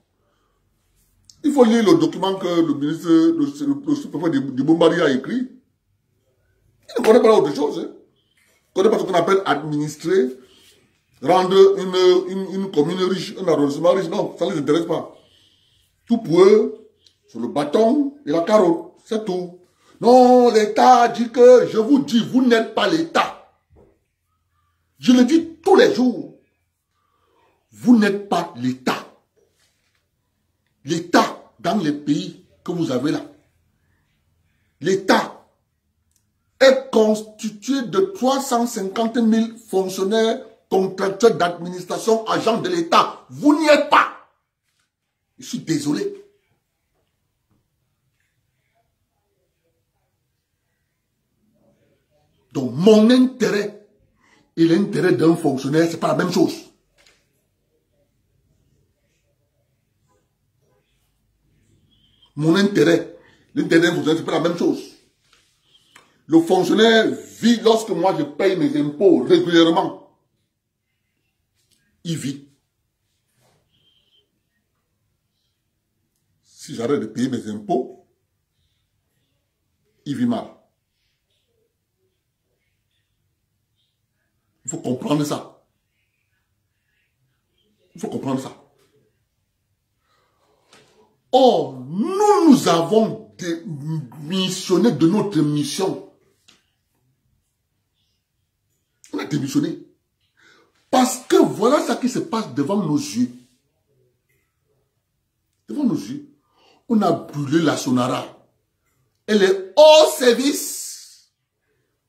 Il faut lire le document que le ministre, le sous-préfet du Bombardie a écrit. Il ne connaît pas autre chose. Hein. Il ne connaît pas ce qu'on appelle administrer, rendre une commune riche, un arrondissement riche. Non, ça ne les intéresse pas. Tout pour eux, c'est le bâton et la carotte. C'est tout. Non, l'État dit que, je vous dis, vous n'êtes pas l'État. Je le dis tous les jours. Vous n'êtes pas l'État. L'État dans les pays que vous avez là. L'État est constitué de 350 000 fonctionnaires, contracteurs d'administration, agents de l'État. Vous n'y êtes pas. Je suis désolé. Donc, mon intérêt et l'intérêt d'un fonctionnaire, ce n'est pas la même chose. Mon intérêt. L'intérêt d'un fonctionnaire, c'est pas la même chose. Le fonctionnaire vit lorsque moi je paye mes impôts régulièrement. Il vit. Si j'arrête de payer mes impôts, il vit mal. Il faut comprendre ça. Il faut comprendre ça. Or, nous avons démissionné de notre mission. On a démissionné. Parce que voilà ce qui se passe devant nos yeux. Devant nos yeux. On a brûlé la Sonara. Elle est hors service.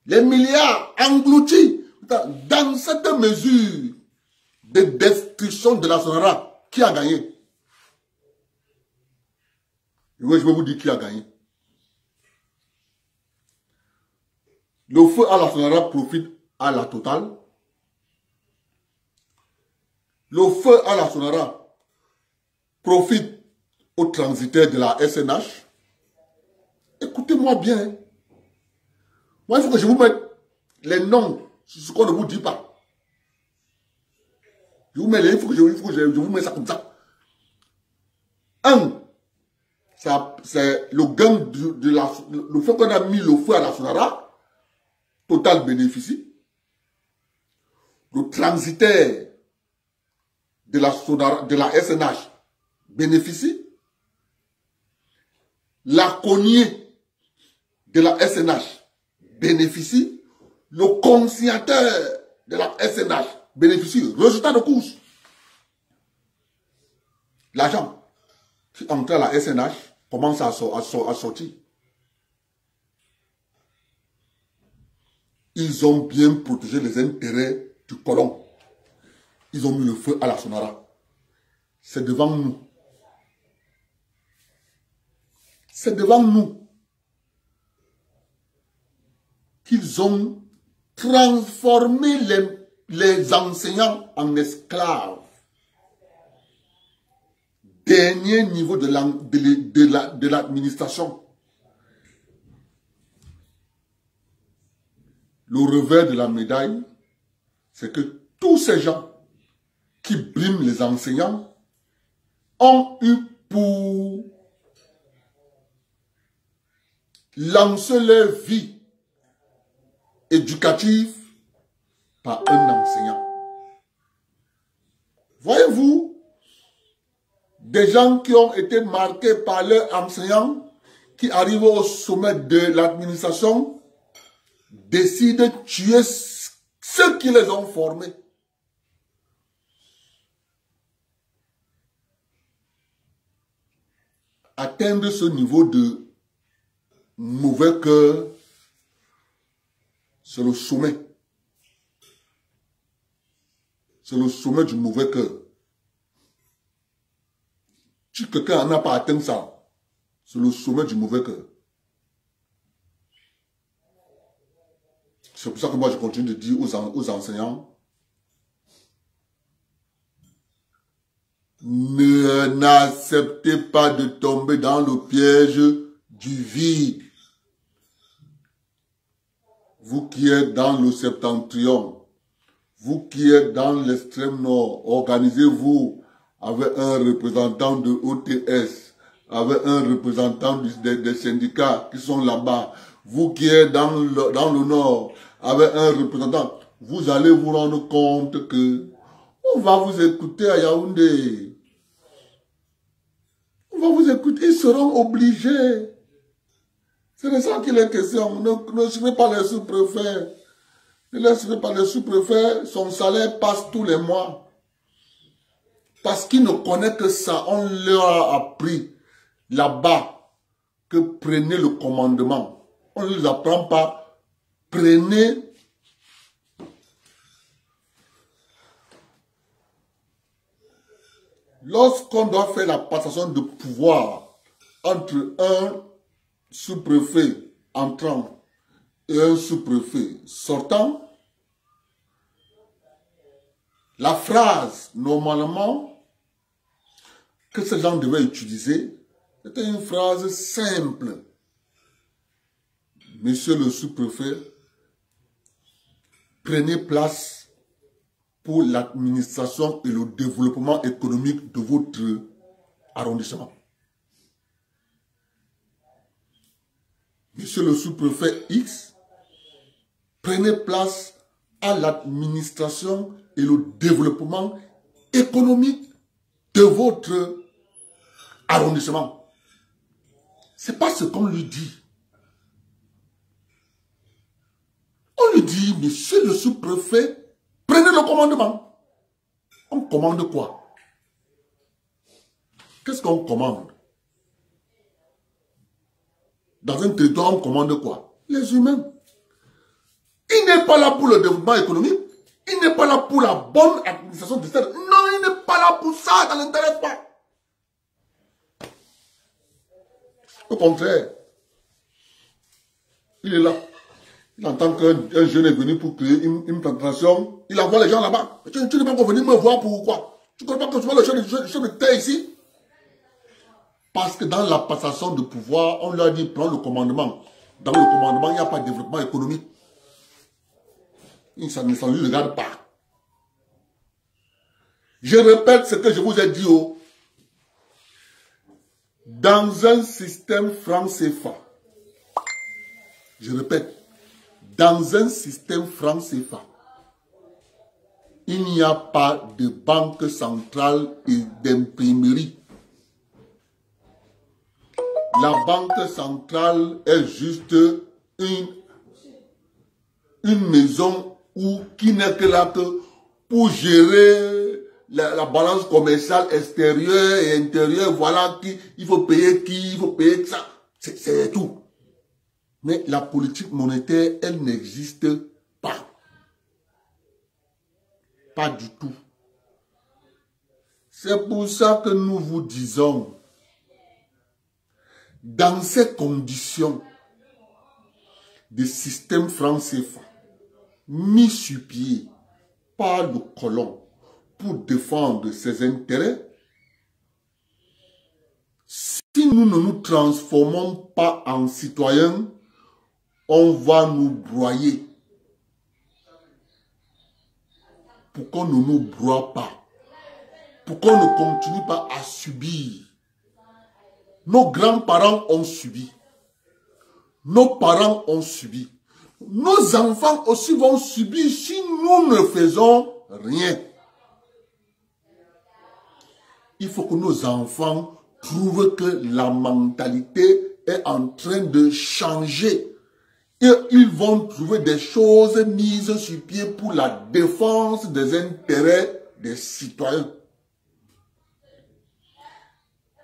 Les milliards engloutis dans cette mesure de destruction de la Sonara. Qui a gagné? Oui, je vais vous dire qui a gagné. Le feu à la Sonara profite à la Total. Le feu à la Sonara profite aux transitaires de la SNH. Écoutez-moi bien. Moi, il faut que je vous mette les noms sur ce qu'on ne vous dit pas. Je vous mets les, il faut que je vous mette ça comme ça. Un, c'est le gang le fait qu'on a mis le feu à la Sonara. Total bénéficie. Le transitaire de la SNH bénéficie. La cognée de la SNH bénéficie. Le consignateur de la SNH bénéficie. Résultat de course. L'argent qui entre à la SNH commence à sortir. Ils ont bien protégé les intérêts du colon. Ils ont mis le feu à la Sonara. C'est devant nous. C'est devant nous qu'ils ont transformé les enseignants en esclaves. Dernier niveau de l'administration. Le revers de la médaille, c'est que tous ces gens qui briment les enseignants ont eu pour lancer leur vie éducative par un enseignant. Voyez-vous, des gens qui ont été marqués par leur enseignant, qui arrivent au sommet de l'administration, décident de tuer ceux qui les ont formés. Atteindre ce niveau de mauvais cœur, c'est le sommet. C'est le sommet du mauvais cœur. Si quelqu'un n'a pas atteint ça, c'est le sommet du mauvais cœur. C'est pour ça que moi je continue de dire aux enseignants, n'acceptez pas de tomber dans le piège du vide. Vous qui êtes dans le septentrion, vous qui êtes dans l'extrême nord, organisez-vous avec un représentant de OTS, avec un représentant des syndicats qui sont là-bas. Vous qui êtes dans le nord, avec un représentant, vous allez vous rendre compte que on va vous écouter à Yaoundé. On va vous écouter, ils seront obligés. C'est de ça qu'il est question. Ne suivez pas les sous-préfets. Ne laissez pas les sous-préfets, son salaire passe tous les mois. Parce qu'ils ne connaissent que ça. On leur a appris là-bas que prenez le commandement. On ne les apprend pas. Prenez lorsqu'on doit faire la passation de pouvoir entre un sous-préfet entrant et un sous-préfet sortant, la phrase normalement que ces gens devaient utiliser, C'était une phrase simple. Monsieur le sous-préfet, prenez place pour l'administration et le développement économique de votre arrondissement. Monsieur le sous-préfet X, prenez place à l'administration et le développement économique de votre arrondissement. C'est pas ce qu'on lui dit. On lui dit, monsieur le sous-préfet, prenez le commandement. On commande quoi? Qu'est-ce qu'on commande? Dans un territoire, on commande quoi? Les humains. Il n'est pas là pour le développement économique. Il n'est pas là pour la bonne administration du État. Non, il n'est pas là pour ça, ça ne l'intéresse pas. Au contraire, il est là. Il entend qu'un jeune est venu pour créer une plantation. Il envoie les gens là-bas. Tu n'es pas encore venu me voir pourquoi? Tu ne connais pas que tu vois le chef de terre ici? Parce que dans la passation de pouvoir, on lui a dit prends le commandement. Dans le commandement, il n'y a pas de développement économique. Ça ne lui regarde pas. Je répète ce que je vous ai dit. Dans un système franc CFA, je répète, dans un système franc CFA, il n'y a pas de banque centrale et d'imprimerie. La banque centrale est juste une maison qui n'est que là que pour gérer la balance commerciale extérieure et intérieure. Voilà il faut payer qui, il faut payer ça. C'est tout. Mais la politique monétaire, elle n'existe pas. Pas du tout. C'est pour ça que nous vous disons, dans ces conditions de système franc CFA mis sur pied par le colon pour défendre ses intérêts, si nous ne nous transformons pas en citoyens, on va nous broyer. Pour qu'on ne nous broie pas, pour qu'on ne continue pas à subir. Nos grands-parents ont subi. Nos parents ont subi. Nos enfants aussi vont subir si nous ne faisons rien. Il faut que nos enfants trouvent que la mentalité est en train de changer. Et ils vont trouver des choses mises sur pied pour la défense des intérêts des citoyens.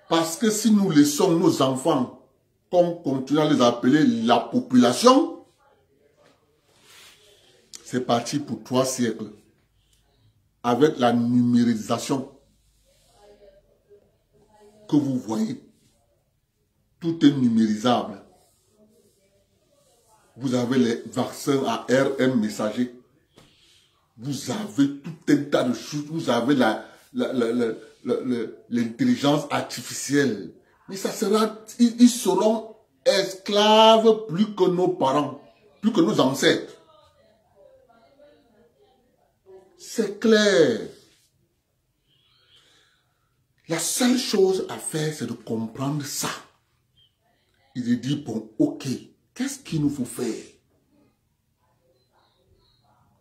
Parce que si nous laissons nos enfants, comme continue à les appeler la population, c'est parti pour 3 siècles. Avec la numérisation que vous voyez, tout est numérisable. Vous avez les vaccins à ARN messager. Vous avez tout un tas de choses. Vous avez l'intelligence artificielle. Mais ça sera, ils seront esclaves plus que nos parents, plus que nos ancêtres. C'est clair. La seule chose à faire, c'est de comprendre ça. Il est dit, bon, ok, qu'est-ce qu'il nous faut faire?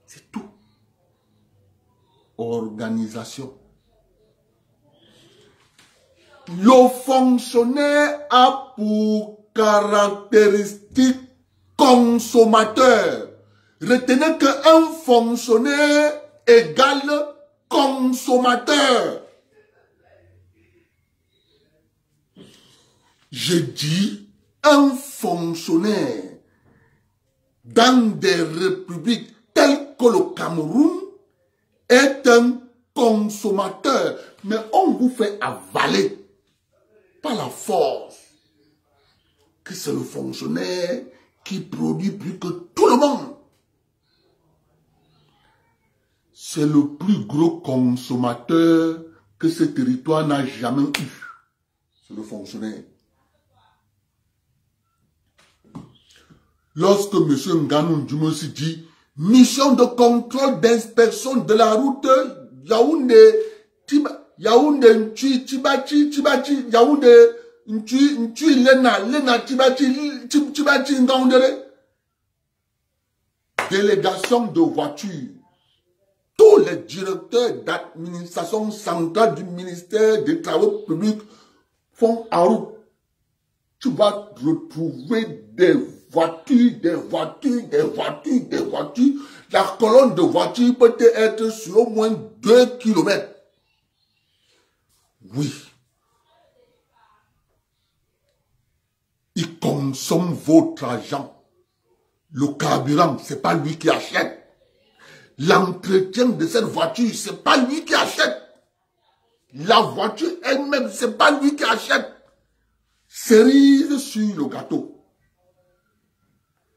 C'est tout. Organisation. Le fonctionnaire a pour caractéristique consommateur. Retenez qu'un fonctionnaire égale consommateur. Je dis un fonctionnaire dans des républiques telles que le Cameroun est un consommateur. Mais on vous fait avaler par la force que c'est le fonctionnaire qui produit plus que tout le monde. C'est le plus gros consommateur que ce territoire n'a jamais eu. C'est le fonctionnaire. lorsque M. Nganou Ndjumossi dit mission de contrôle d'inspection de la route Yaoundé, Ntui, Tibachi, Yaoundé, Ntui, Lena, Tibachi, Ngaoundéré. Délégation de voitures. Tous les directeurs d'administration centrale du ministère des Travaux publics font en route. Tu vas retrouver des voitures. La colonne de voitures peut être sur au moins 2 kilomètres. Oui. Il consomme votre argent. Le carburant, ce n'est pas lui qui achète. L'entretien de cette voiture, ce n'est pas lui qui achète. La voiture elle-même, ce n'est pas lui qui achète. Cerise sur le gâteau.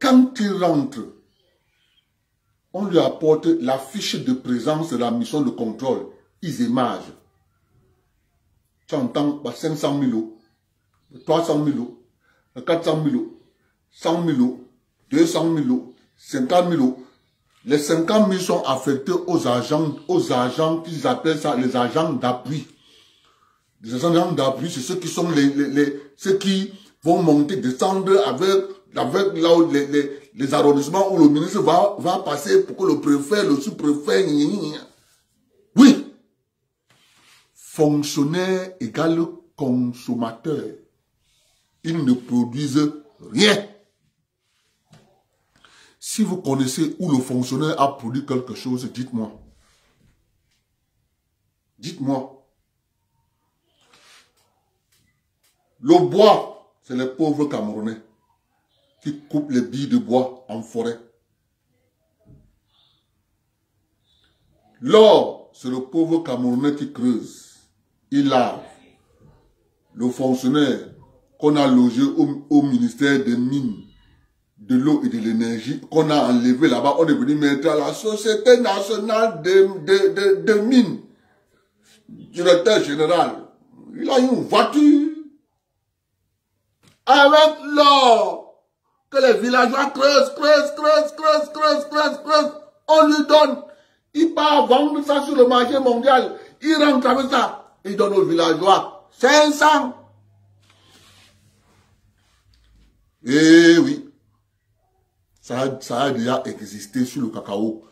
Quand il rentre, on lui apporte la fiche de présence de la mission de contrôle. Ils émagent. Tu entends 500 000 euros, 300 000 euros, 400 000 euros, 100 000 euros, 200 000 euros, 50 000 euros. Les 50 000 sont affectés aux agents qu'ils appellent ça les agents d'appui. Les agents d'appui, c'est ceux qui sont ceux qui vont monter, descendre avec là où les arrondissements où le ministre va passer pour que le préfet, le sous-préfet, oui. Fonctionnaire égale consommateur. Ils ne produisent rien. Si vous connaissez où le fonctionnaire a produit quelque chose, dites-moi. Dites-moi. Le bois, c'est les pauvres Camerounais qui coupent les billes de bois en forêt. L'or, c'est le pauvre Camerounais qui creuse. Il lave. Le fonctionnaire qu'on a logé au ministère des Mines, de l'eau et de l'énergie, qu'on a enlevé là-bas, on est venu mettre à la Société nationale de mines. Directeur général, il a une voiture avec l'or que les villageois creusent, on lui donne. Il part vendre ça sur le marché mondial. Il rentre avec ça. Il donne aux villageois 500. Eh oui. Ça a déjà existé sur le cacao.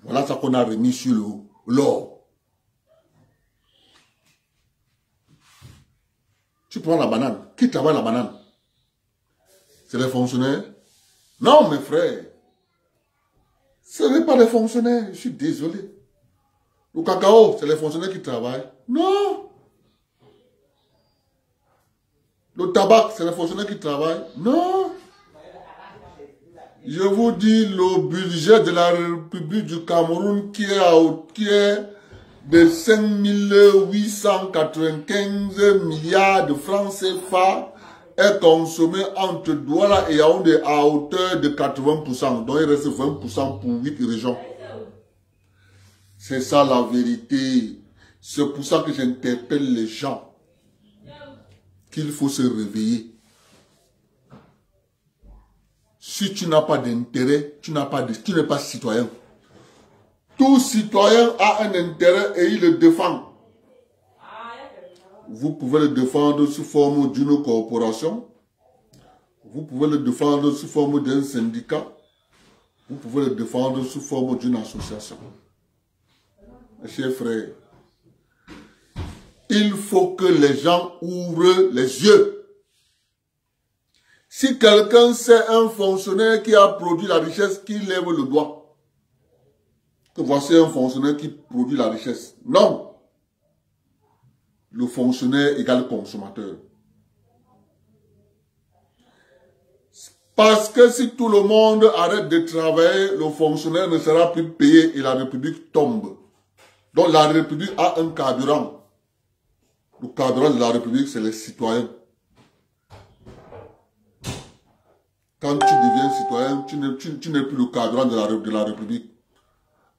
Voilà ça qu'on a remis sur l'or. Tu prends la banane. Qui travaille la banane? C'est les fonctionnaires? Non, mes frères. Ce n'est pas les fonctionnaires. Je suis désolé. Le cacao, c'est les fonctionnaires qui travaillent? Non. Le tabac, c'est les fonctionnaires qui travaillent? Non. Je vous dis, le budget de la République du Cameroun qui est de 5 895 milliards de francs CFA est consommé entre Douala et Yaoundé à hauteur de 80%. Donc il reste 20% pour 8 régions. C'est ça la vérité. C'est pour ça que j'interpelle les gens qu'il faut se réveiller. Si tu n'as pas d'intérêt, tu n'es pas citoyen. Tout citoyen a un intérêt et il le défend. Vous pouvez le défendre sous forme d'une corporation. Vous pouvez le défendre sous forme d'un syndicat. Vous pouvez le défendre sous forme d'une association. Mes chers frères, il faut que les gens ouvrent les yeux. Si quelqu'un sait un fonctionnaire qui a produit la richesse, qu'il lève le doigt. Que voici un fonctionnaire qui produit la richesse. Non. Le fonctionnaire égale consommateur. Parce que si tout le monde arrête de travailler, le fonctionnaire ne sera plus payé et la République tombe. Donc la République a un carburant. Le carburant de la République, c'est les citoyens. Quand tu deviens citoyen, tu n'es plus le carburant de la République.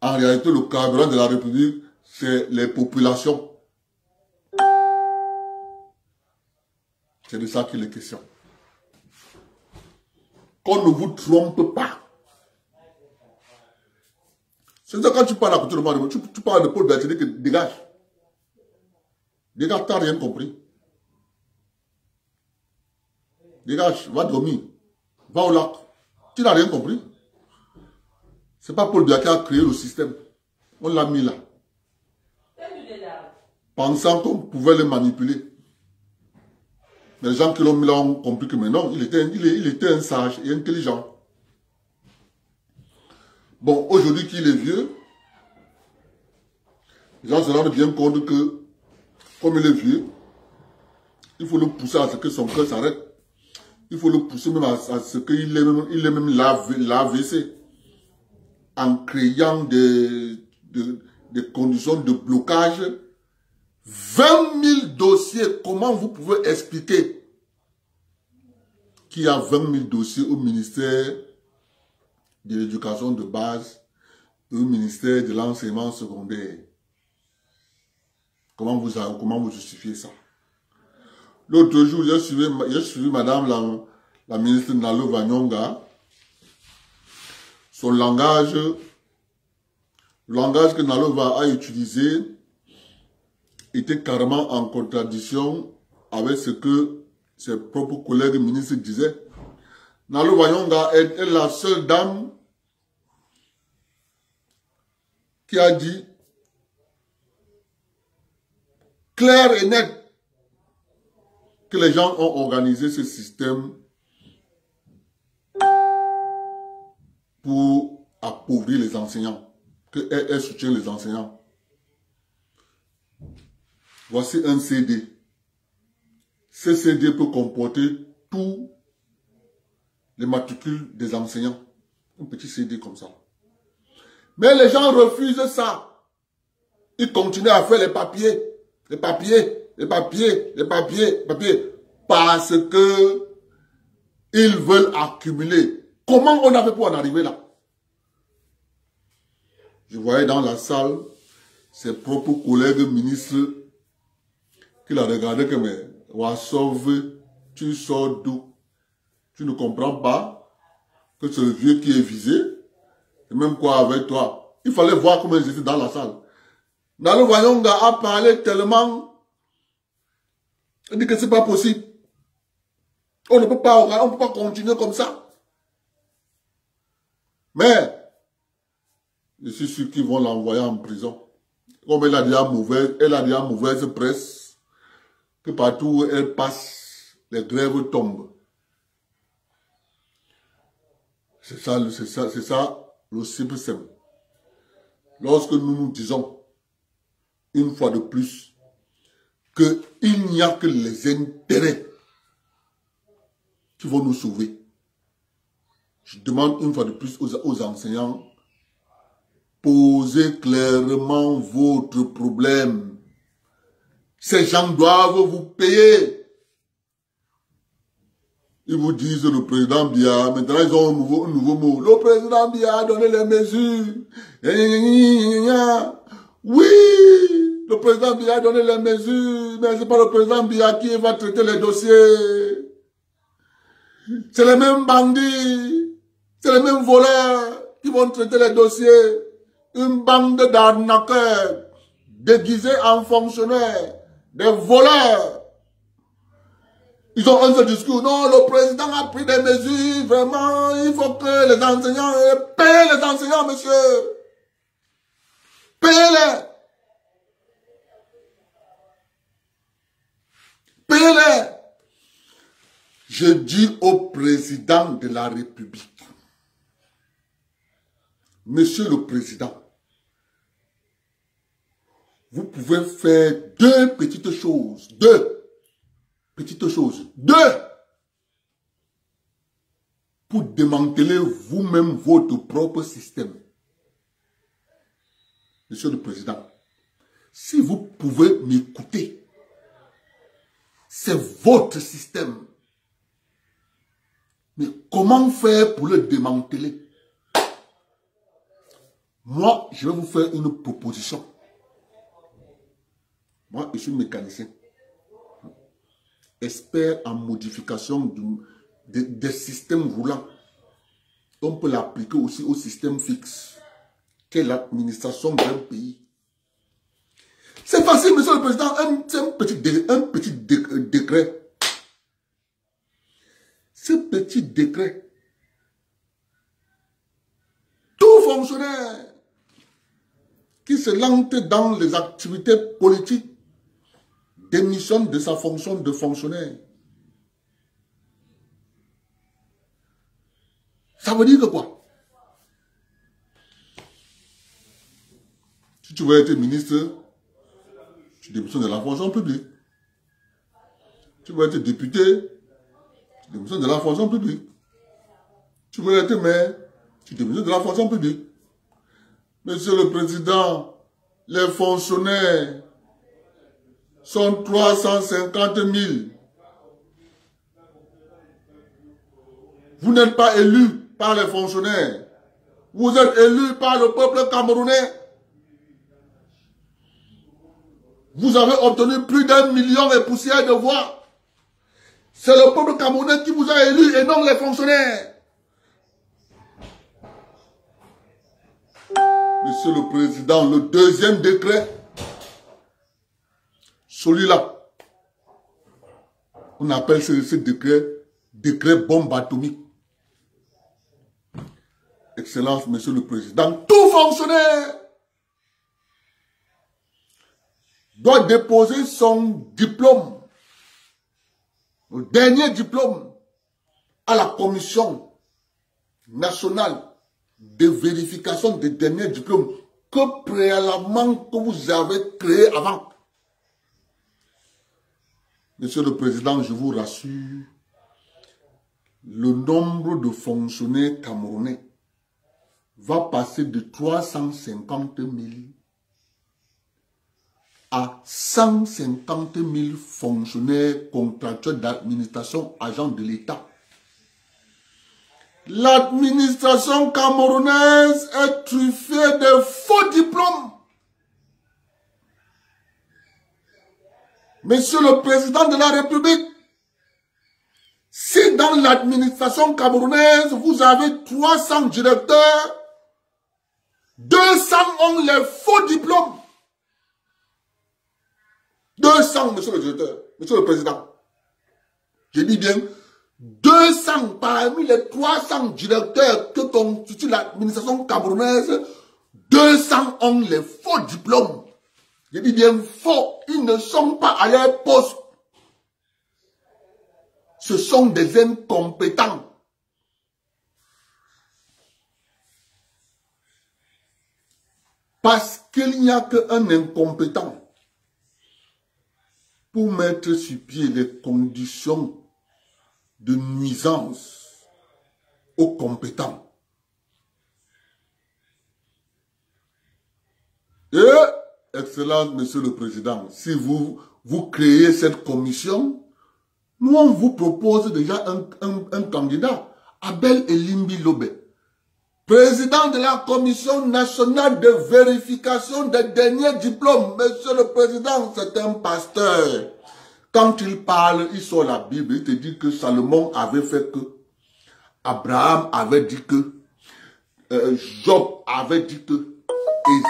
En réalité, le carburant de la République, c'est les populations. C'est de ça qu'il est question. qu'on ne vous trompe pas. C'est ça quand tu parles à côté de moi, tu parles de Paul Berthier, que dégage. Dégage, tu n'as rien compris. Dégage, va dormir. Va au lac. Tu n'as rien compris. C'est pas Paul Biya qui a créé le système. On l'a mis là. Pensant qu'on pouvait le manipuler. Mais les gens qui l'ont mis là ont compris que maintenant, il était un sage et intelligent. Bon, aujourd'hui qu'il est vieux, les gens se rendent bien compte que, comme il est vieux, il faut le pousser à ce que son cœur s'arrête. Il faut le pousser même à ce qu'il ait même l'AVC. En créant des conditions de blocage. 20 000 dossiers. Comment vous pouvez expliquer qu'il y a 20 000 dossiers au ministère de l'éducation de base et au ministère de l'enseignement secondaire? Comment vous justifiez ça? L'autre jour, j'ai suivi madame la ministre Nalo Vanyonga. Son langage, le langage que Nalova a utilisé était carrément en contradiction avec ce que ses propres collègues ministres disaient. Nalova Vanyonga est la seule dame qui a dit clair et net que les gens ont organisé ce système pour appauvrir les enseignants, qu'elle soutient les enseignants. Voici un CD. Ce CD peut comporter tous les matricules des enseignants. Un petit CD comme ça. Mais les gens refusent ça. Ils continuent à faire les papiers. Les papiers, les papiers, les papiers, les papiers. Parce que ils veulent accumuler. Comment on a fait pour en arriver là? Je voyais dans la salle ses propres collègues ministres qui la regardaient comme Wassov, tu sors d'où? Tu ne comprends pas que c'est le vieux qui est visé? Et même quoi avec toi? Il fallait voir comment ils étaient dans la salle. Nalo Vanyonga a parlé tellement, il dit que c'est pas possible. On ne peut pas continuer comme ça. Mais, je suis sûr qu'ils vont l'envoyer en prison. Comme elle a déjà mauvaise presse, que partout où elle passe, les grèves tombent. C'est ça le simple. Lorsque nous nous disons, une fois de plus, qu'il n'y a que les intérêts qui vont nous sauver. Je demande une fois de plus aux enseignants, posez clairement votre problème. Ces gens doivent vous payer. Ils vous disent le président Biya, maintenant ils ont un nouveau mot. Le président Biya a donné les mesures. Oui, le président Biya a donné les mesures, mais ce n'est pas le président Biya qui va traiter les dossiers. C'est les mêmes bandits, c'est les mêmes voleurs qui vont traiter les dossiers. Une bande d'arnaqueurs déguisés en fonctionnaires, des voleurs. Ils ont un seul discours. Non, le président a pris des mesures. Vraiment, il faut que les enseignants payent les enseignants, monsieur. Payez-les. Payez-les. Je dis au président de la République, monsieur le président, vous pouvez faire deux petites choses. Pour démanteler vous-même votre propre système. Monsieur le Président, si vous pouvez m'écouter, c'est votre système. Mais comment faire pour le démanteler? Moi, je vais vous faire une proposition. Moi, je suis mécanicien. Expert en modification des systèmes roulants. on peut l'appliquer aussi au système fixe, qui est l'administration d'un pays. C'est facile, monsieur le président, c'est un petit décret. Ce petit décret, tout fonctionnaire qui se lance dans les activités politiques démissionne de sa fonction de fonctionnaire. Ça veut dire que quoi? Si tu veux être ministre, tu démissionnes de la fonction publique. Tu veux être député, tu démissionnes de la fonction publique. Tu veux être maire, tu démissionnes de la fonction publique. Monsieur le Président, les fonctionnaires sont 350 000. Vous n'êtes pas élu par les fonctionnaires. Vous êtes élu par le peuple camerounais. Vous avez obtenu plus d'1 million et poussière de voix. C'est le peuple camerounais qui vous a élu et non les fonctionnaires. Monsieur le Président, le deuxième décret, celui-là, on appelle ce décret bombe atomique. Excellence, Monsieur le Président, tout fonctionnaire doit déposer son diplôme, le dernier diplôme, à la Commission nationale de vérification des derniers diplômes que préalablement que vous avez créé avant. Monsieur le Président, je vous rassure, le nombre de fonctionnaires camerounais va passer de 350 000 à 150 000 fonctionnaires contractuels d'administration, agents de l'État. L'administration camerounaise est truffée de faux diplômes. Monsieur le Président de la République, si dans l'administration camerounaise, vous avez 300 directeurs, 200 ont les faux diplômes. 200, monsieur le directeur, monsieur le Président. Je dis bien, 200 parmi les 300 directeurs que constitue l'administration camerounaise, 200 ont les faux diplômes. Je dis bien faux, ils ne sont pas à leur poste. Ce sont des incompétents. Parce qu'il n'y a qu'un incompétent pour mettre sur pied les conditions de nuisance aux compétents. Et, Excellence, Monsieur le Président, si vous créez cette commission, nous on vous propose déjà un candidat, Abel Elimbi Lobé, président de la Commission nationale de vérification des derniers diplômes. Monsieur le Président, c'est un pasteur. Quand il parle, il sort la Bible, il te dit que Salomon avait fait que, Abraham avait dit que, Job avait dit que,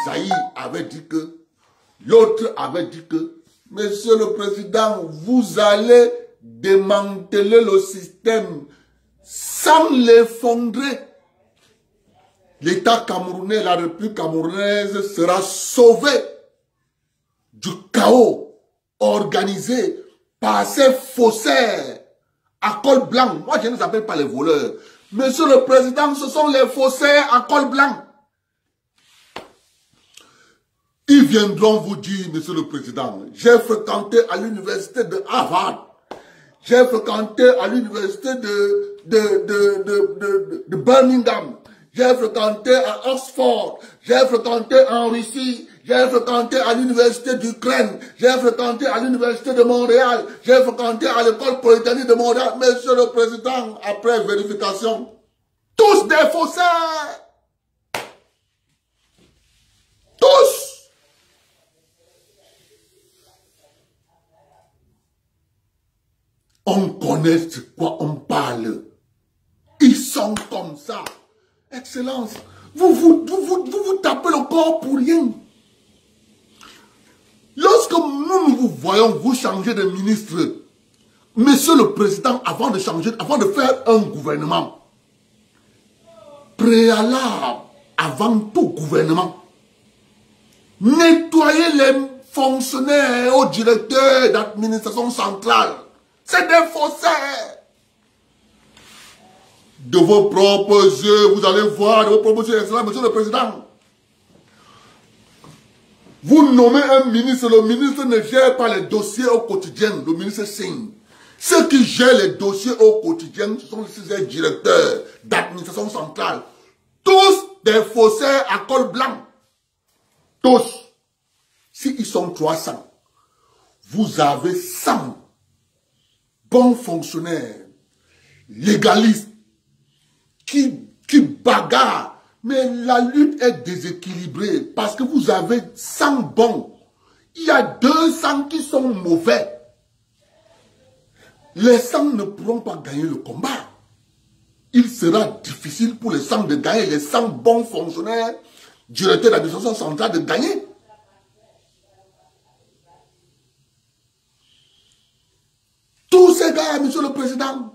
Esaïe avait dit que, l'autre avait dit que, Monsieur le Président, vous allez démanteler le système sans l'effondrer. L'État camerounais, la République camerounaise sera sauvé du chaos organisé par ces faussaires à col blanc. Moi, je ne les appelle pas les voleurs. Monsieur le Président, ce sont les faussaires à col blanc. Ils viendront vous dire, Monsieur le Président, j'ai fréquenté à l'université de Harvard, j'ai fréquenté à l'université de Birmingham, j'ai fréquenté à Oxford, j'ai fréquenté en Russie, j'ai fréquenté à l'université d'Ukraine, j'ai fréquenté à l'université de Montréal, j'ai fréquenté à l'école polytechnique de Montréal. Monsieur le Président, après vérification, tous des faussaires. Tous. On connaît de quoi on parle. Ils sont comme ça. Excellence, vous tapez le corps pour rien. Lorsque nous vous voyons vous changer de ministre, Monsieur le Président, avant de faire un gouvernement, préalable, avant tout gouvernement, nettoyez les fonctionnaires au directeur d'administration centrale. C'est des faussaires. De vos propres yeux, vous allez voir, de vos propres yeux, excellent, Monsieur le Président. Vous nommez un ministre, le ministre ne gère pas les dossiers au quotidien, le ministre signe. Ceux qui gèrent les dossiers au quotidien, ce sont ces directeurs d'administration centrale. Tous des faussaires à col blanc. Tous. S'ils sont 300, vous avez 100 bons fonctionnaires, légalistes, qui bagarrent. Mais la lutte est déséquilibrée parce que vous avez 100 bons. Il y a 200 qui sont mauvais. Les 100 ne pourront pas gagner le combat. Il sera difficile pour les 100 de gagner, les 100 bons fonctionnaires, directeurs de l'administration centrale de gagner. Tous ces gars, Monsieur le Président,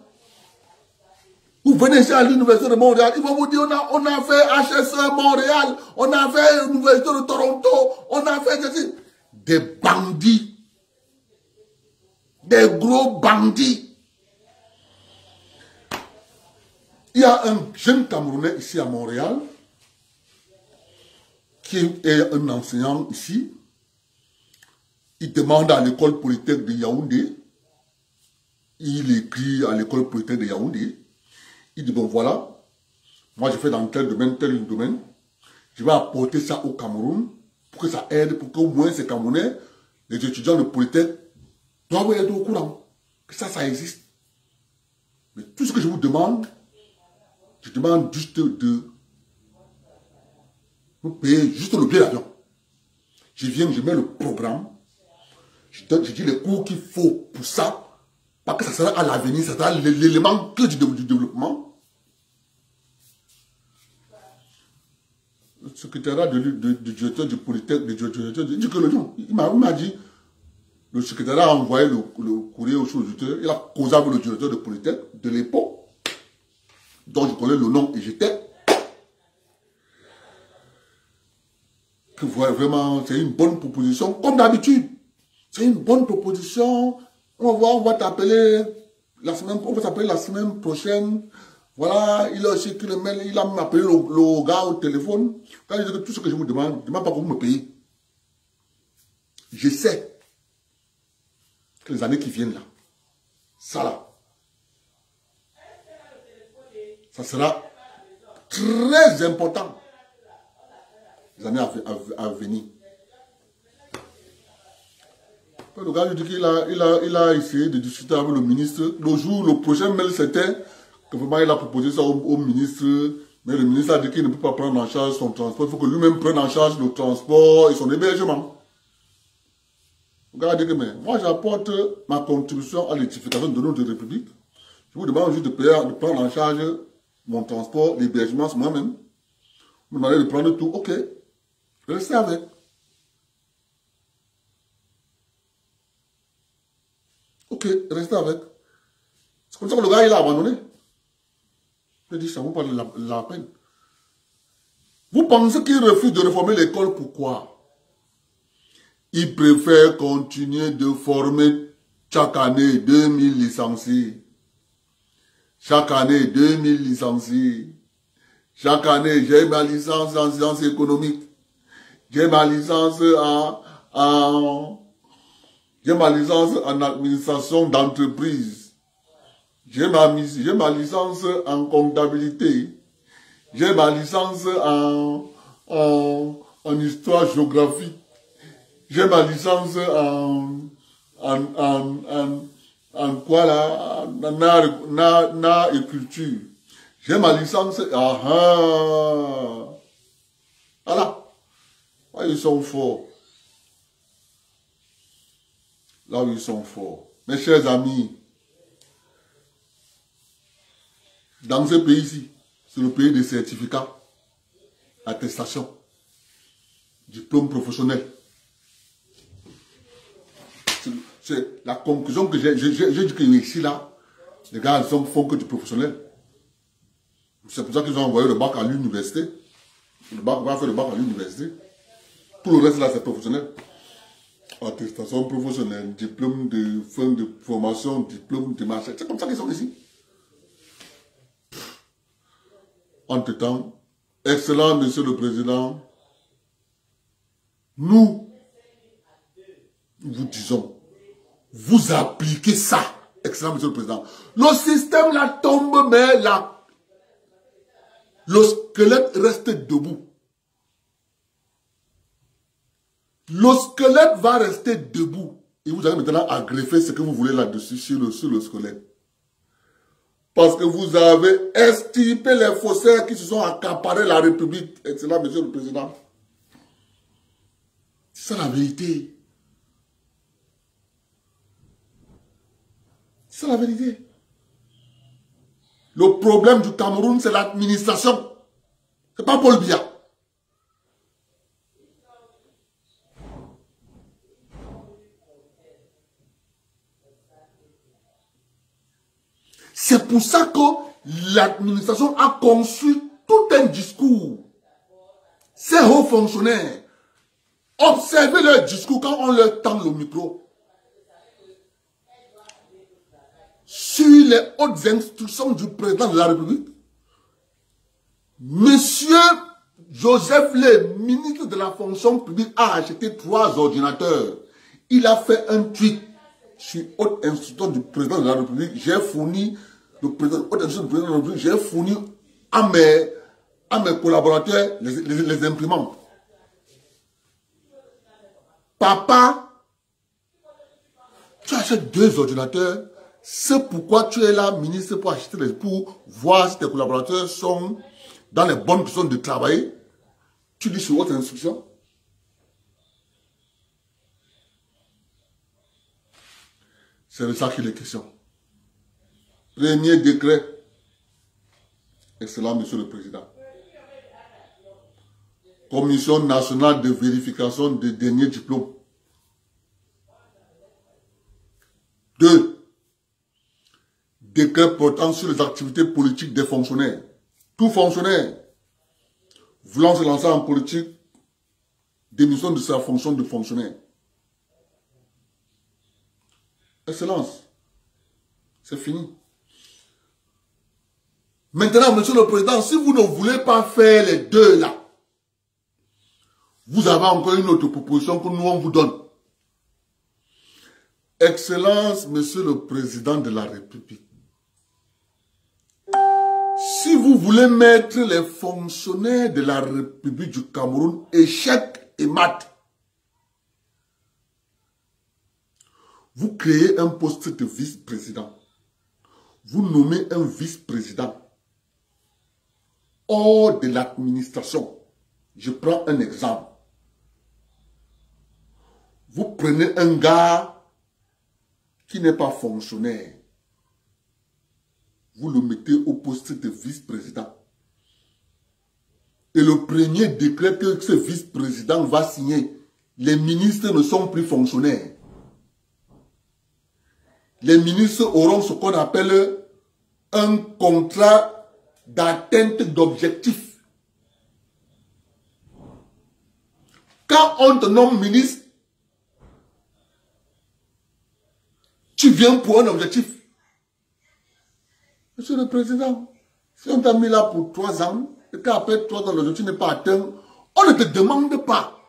vous venez ici à l'Université de Montréal, ils vont vous dire on a fait HSE Montréal, on a fait l'Université de Toronto, on a fait des bandits. Des gros bandits. Il y a un jeune Camerounais ici à Montréal qui est un enseignant ici. Il demande à l'école polytechnique de Yaoundé. Il écrit à l'école polytechnique de Yaoundé. Il dit, bon voilà, moi je fais dans tel domaine. Je vais apporter ça au Cameroun pour que ça aide, pour qu'au moins ces Camerounais, les étudiants de polytechnique, doivent être au courant que ça existe. Mais tout ce que je vous demande, je demande juste de vous payer juste le billet d'avion. Je viens, je mets le programme, je dis les cours qu'il faut pour ça, parce que ça sera à l'avenir, ça sera l'élément clé du développement. Le secrétariat du directeur du Polytechnique, dit que le jour, il m'a dit, le secrétariat a envoyé le courrier au sous-directeur, il a causé avec le directeur de Polytechnique de l'époque, dont je connais le nom et j'étais. Que vraiment, c'est une bonne proposition, comme d'habitude. C'est une bonne proposition. On va t'appeler la semaine prochaine. Voilà, il a aussi écrit le mail, il a appelé le gars au téléphone. Quand il dit tout ce que je vous demande, je ne demande pas que vous me payez. Je sais que les années qui viennent là, ça là, ça sera très important. Les années à venir. Le gars lui dit qu'il a essayé de discuter avec le ministre. Le prochain mail, c'était que vraiment il a proposé ça au ministre. Mais le ministre a dit qu'il ne peut pas prendre en charge son transport. Il faut que lui-même prenne en charge le transport et son hébergement. Le gars a dit que mais, moi j'apporte ma contribution à l'édification de notre République. Je vous demande juste de prendre en charge mon transport, l'hébergement, c'est moi-même. Vous me demandez de prendre tout. Ok. Restez avec. Ok, restez avec. C'est comme ça que le gars, il a abandonné. Je dis, ça vous parle de la peine. Vous pensez qu'il refuse de réformer l'école, pourquoi? Il préfère continuer de former chaque année 2000 licenciés. Chaque année 2000 licenciés. Chaque année, j'ai ma licence en sciences économiques. J'ai ma licence j'ai ma licence en administration d'entreprise. J'ai ma licence en comptabilité. J'ai ma licence en histoire géographique. J'ai ma licence en quoi là? En art et culture. J'ai ma licence. Voilà. Là, ils sont forts. Là où ils sont forts. Mes chers amis, dans ce pays-ci, C'est le pays des certificats, attestation, diplôme professionnel. C'est la conclusion que j'ai dit que ici, là, les gars, ils font que du professionnel. C'est pour ça qu'ils ont envoyé le bac à l'université. Le bac va faire le bac à l'université. Tout le reste, là, c'est professionnel. Attestation professionnelle, diplôme de fin de formation, diplôme de marché. C'est comme ça qu'ils sont ici. Entre-temps, excellent Monsieur le Président, nous vous disons, vous appliquez ça, excellent Monsieur le Président. Le système là tombe, mais là, le squelette reste debout. Le squelette va rester debout. Et vous allez maintenant à greffer ce que vous voulez là-dessus sur le squelette. Parce que vous avez extirpé les faussaires qui se sont accaparés la République. Excellent Monsieur le Président. C'est ça la vérité. C'est la vérité. Le problème du Cameroun, c'est l'administration. C'est pas Paul Biya. C'est pour ça que l'administration a conçu tout un discours. Ces hauts fonctionnaires, observez leur discours quand on leur tend le micro. Sur les hautes instructions du président de la République, Monsieur Joseph Lé, ministre de la fonction publique, a acheté 3 ordinateurs. Il a fait un tweet sur haute instruction du président de la République. J'ai fourni le président, haute instruction du président de la République, j'ai fourni à mes collaborateurs les imprimantes. Papa, tu achètes 2 ordinateurs. C'est pourquoi tu es là, ministre, pour acheter pour voir si tes collaborateurs sont dans les bonnes conditions de travailler. Tu lis sur haute instruction. C'est de ça qu'il est question. Premier décret. Excellent, Monsieur le Président. Commission nationale de vérification des derniers diplômes. 2. Décret portant sur les activités politiques des fonctionnaires. Tout fonctionnaire voulant se lancer en politique, démission de sa fonction de fonctionnaire. Excellence. C'est fini. Maintenant, Monsieur le Président, si vous ne voulez pas faire les 2 là, vous avez encore une autre proposition que nous on vous donne. Excellence, Monsieur le Président de la République. Si vous voulez mettre les fonctionnaires de la République du Cameroun échec et mat, vous créez un poste de vice-président. Vous nommez un vice-président hors de l'administration. Je prends un exemple. Vous prenez un gars qui n'est pas fonctionnaire. Vous le mettez au poste de vice-président. Et le premier décret que ce vice-président va signer, les ministres ne sont plus fonctionnaires. Les ministres auront ce qu'on appelle un contrat d'atteinte d'objectifs. Quand on te nomme ministre, tu viens pour un objectif. Monsieur le Président, si on t'a mis là pour 3 ans, et qu'après 3 ans, l'objectif n'est pas atteint, on ne te demande pas.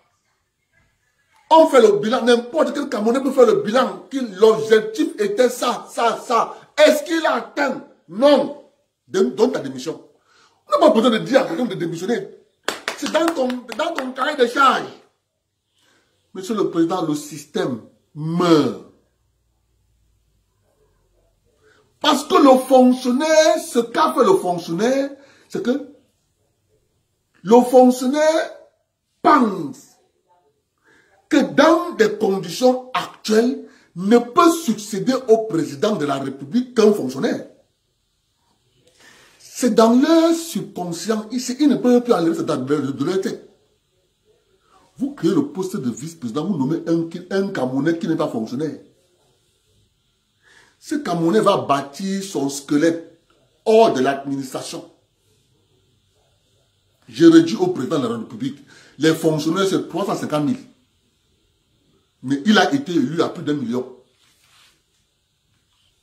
On fait le bilan, n'importe quel Camerounais peut faire le bilan, que l'objectif était ça, ça, ça. Est-ce qu'il a atteint? Non. Donne ta démission. On n'a pas besoin de dire à quelqu'un de démissionner. C'est dans ton carré de charge. Monsieur le Président, le système meurt. Parce que le fonctionnaire, ce qu'a fait le fonctionnaire, c'est que le fonctionnaire pense que dans des conditions actuelles, ne peut succéder au président de la République qu'un fonctionnaire. C'est dans leur subconscient. Ils ne peuvent plus enlever ça de leur tête. Vous créez le poste de vice-président, vous nommez un Camerounais qui n'est pas fonctionnaire. Ce Camerounais va bâtir son squelette hors de l'administration. Je redis au président de la République, les fonctionnaires c'est 350 000. Mais il a été élu à plus d'1 million.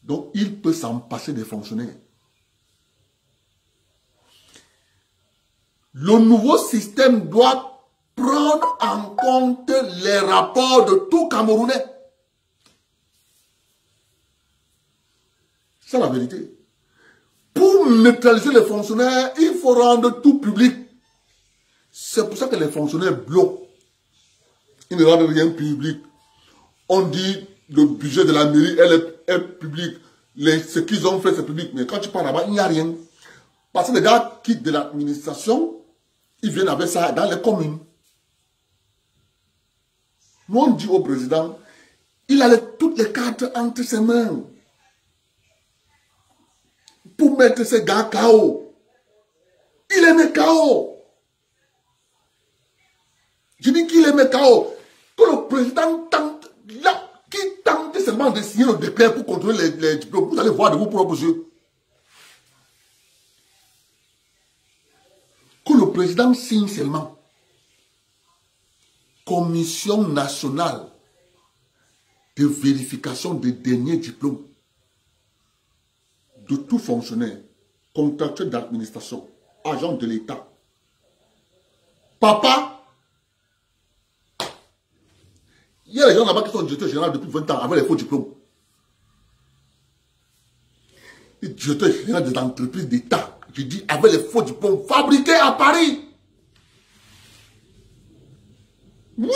Donc il peut s'en passer des fonctionnaires. Le nouveau système doit prendre en compte les rapports de tout Camerounais. C'est la vérité. Pour neutraliser les fonctionnaires, il faut rendre tout public. C'est pour ça que les fonctionnaires bloquent. Ils ne rendent rien public. On dit le budget de la mairie, elle est publique. Ce qu'ils ont fait, c'est public. Mais quand tu pars là-bas, il n'y a rien. Parce que les gars quittent de l'administration, ils viennent avec ça dans les communes. Nous, on dit au président, il a toutes les cartes entre ses mains pour mettre ces gars KO. Il les met KO. Je dis qu'il les met KO. Que le président tente, là, qui tente seulement de signer le décret pour contrôler les diplômes, vous allez voir de vos propres yeux. Que le président signe seulement. Commission nationale de vérification des derniers diplômes de tout fonctionnaire, contractuel d'administration, agent de l'État. Papa, il y a des gens là-bas qui sont directeurs généraux depuis 20 ans avec les faux diplômes. Les directeurs généraux des entreprises d'État, je dis avec les faux diplômes fabriqués à Paris. Oui.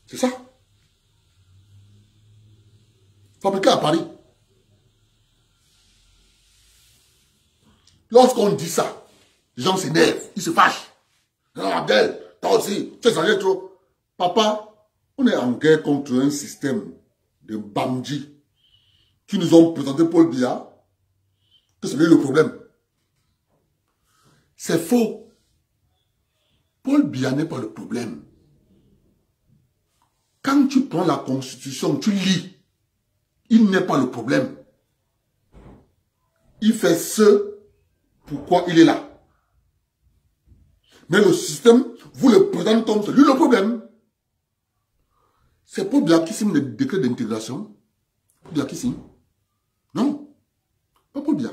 C'est ça. Fabriqué à Paris. Lorsqu'on dit ça, les gens s'énervent, ils se fâchent. Non, Abdel, toi aussi, tu exagères trop. Papa, on est en guerre contre un système de bandits qui nous ont présenté Paul Biya, que c'est lui le problème. C'est faux. Paul Biya n'est pas le problème. Quand tu prends la Constitution, tu lis, il n'est pas le problème. Il fait ce pourquoi il est là. Mais le système, vous le présentez comme c'est lui le problème. C'est Paul Biya qui signe le décret d'intégration. Paul Biya qui signe. Non. Pas Paul Biya.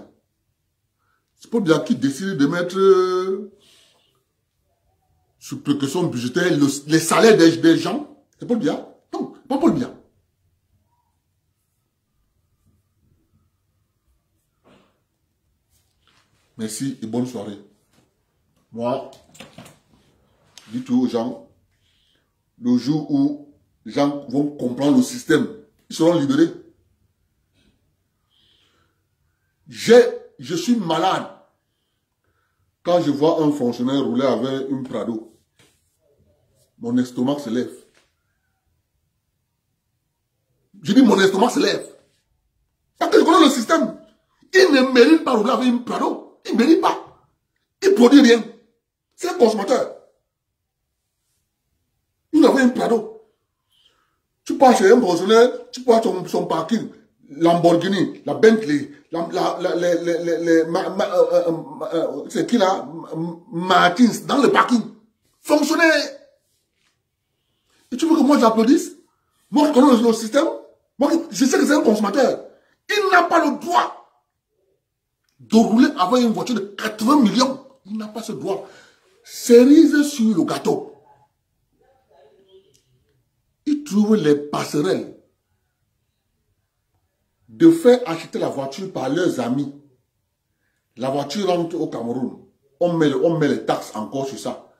C'est Paul Biya qui décide de mettre sous précaution budgétaire les salaires des gens. C'est Paul Biya. Non, pas Paul Biya. Merci et bonne soirée. Moi, je dis tout aux gens, le jour où les gens vont comprendre le système, ils seront libérés. Je suis malade quand je vois un fonctionnaire rouler avec une Prado. Mon estomac se lève. Je dis mon estomac se lève. Parce que je connais le système. Il ne mérite pas de rouler avec une Prado. Il ne mérite pas. Il ne produit rien. C'est un consommateur. Il avait une Prado. Tu pars chez un fonctionnaire, tu pars son parking, Lamborghini, la Bentley, c'est qui là? Martins, dans le parking. Fonctionnaire. Et tu veux que moi j'applaudisse? Moi je connais le système. Moi je sais que c'est un consommateur. Il n'a pas le droit de rouler avec une voiture de 80 millions. Il n'a pas ce droit. Cerise sur le gâteau. Il trouve les passerelles de faire acheter la voiture par leurs amis. La voiture rentre au Cameroun. On met les taxes encore sur ça.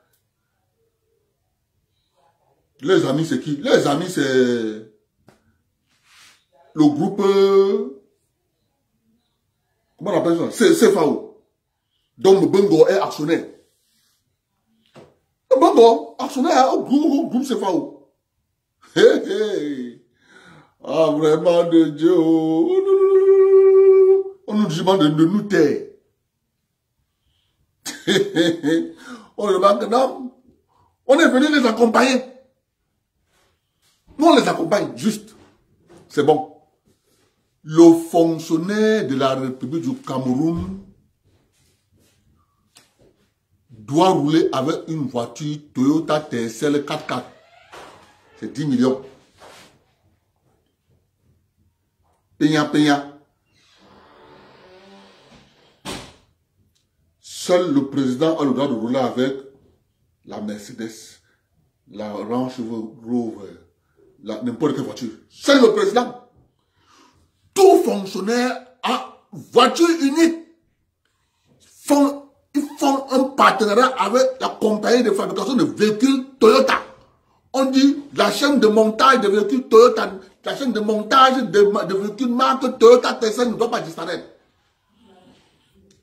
Les amis, c'est qui? Les amis, c'est le groupe... comment on appelle ça? C'est FAO. Donc, Bongo est actionnaire. Bongo, actionnaire au groupe CFAO. Hey, hey. Ah, vraiment de Dieu. On nous demande de nous taire. On demande que non. On est venu les accompagner. Nous, on les accompagne, juste. C'est bon. Le fonctionnaire de la République du Cameroun doit rouler avec une voiture Toyota TSL 4x4. C'est 10 millions. Peña. Seul le président a le droit de rouler avec la Mercedes, la Range Rover, n'importe quelle voiture. Seul le président. Tout fonctionnaire a voiture unique. Ils font un partenariat avec la compagnie de fabrication de véhicules Toyota. On dit la chaîne de montage de véhicules Toyota, la chaîne de montage de véhicules marque Toyota TSL ne doit pas disparaître.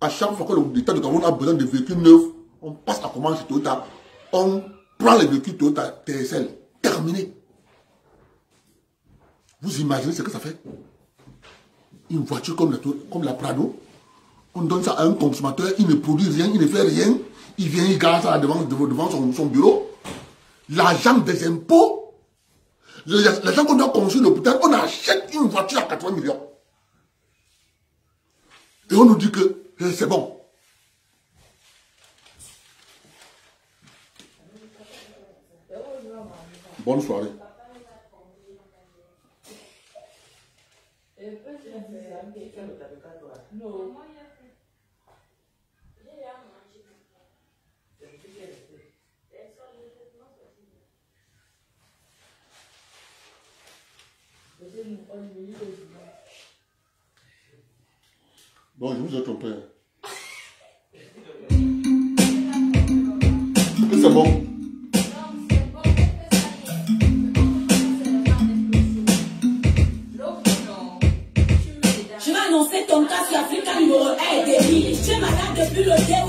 À chaque fois que l'État de Cameroun a besoin de véhicules neufs, on passe la commande chez Toyota, on prend les véhicules Toyota TSL. Terminé. Vous imaginez ce que ça fait? Une voiture comme la Prado, on donne ça à un consommateur, il ne produit rien, il ne fait rien, il vient, il garde ça devant son bureau. L'argent des impôts, l'argent qu'on doit construire l'hôpital, on achète une voiture à 80 millions. Et on nous dit que c'est bon. Bonne soirée. Bon, je vous ai trompé. C'est bon. Je vais annoncer ton cas sur Africa numéro 1 et demi. Tu es malade depuis le début.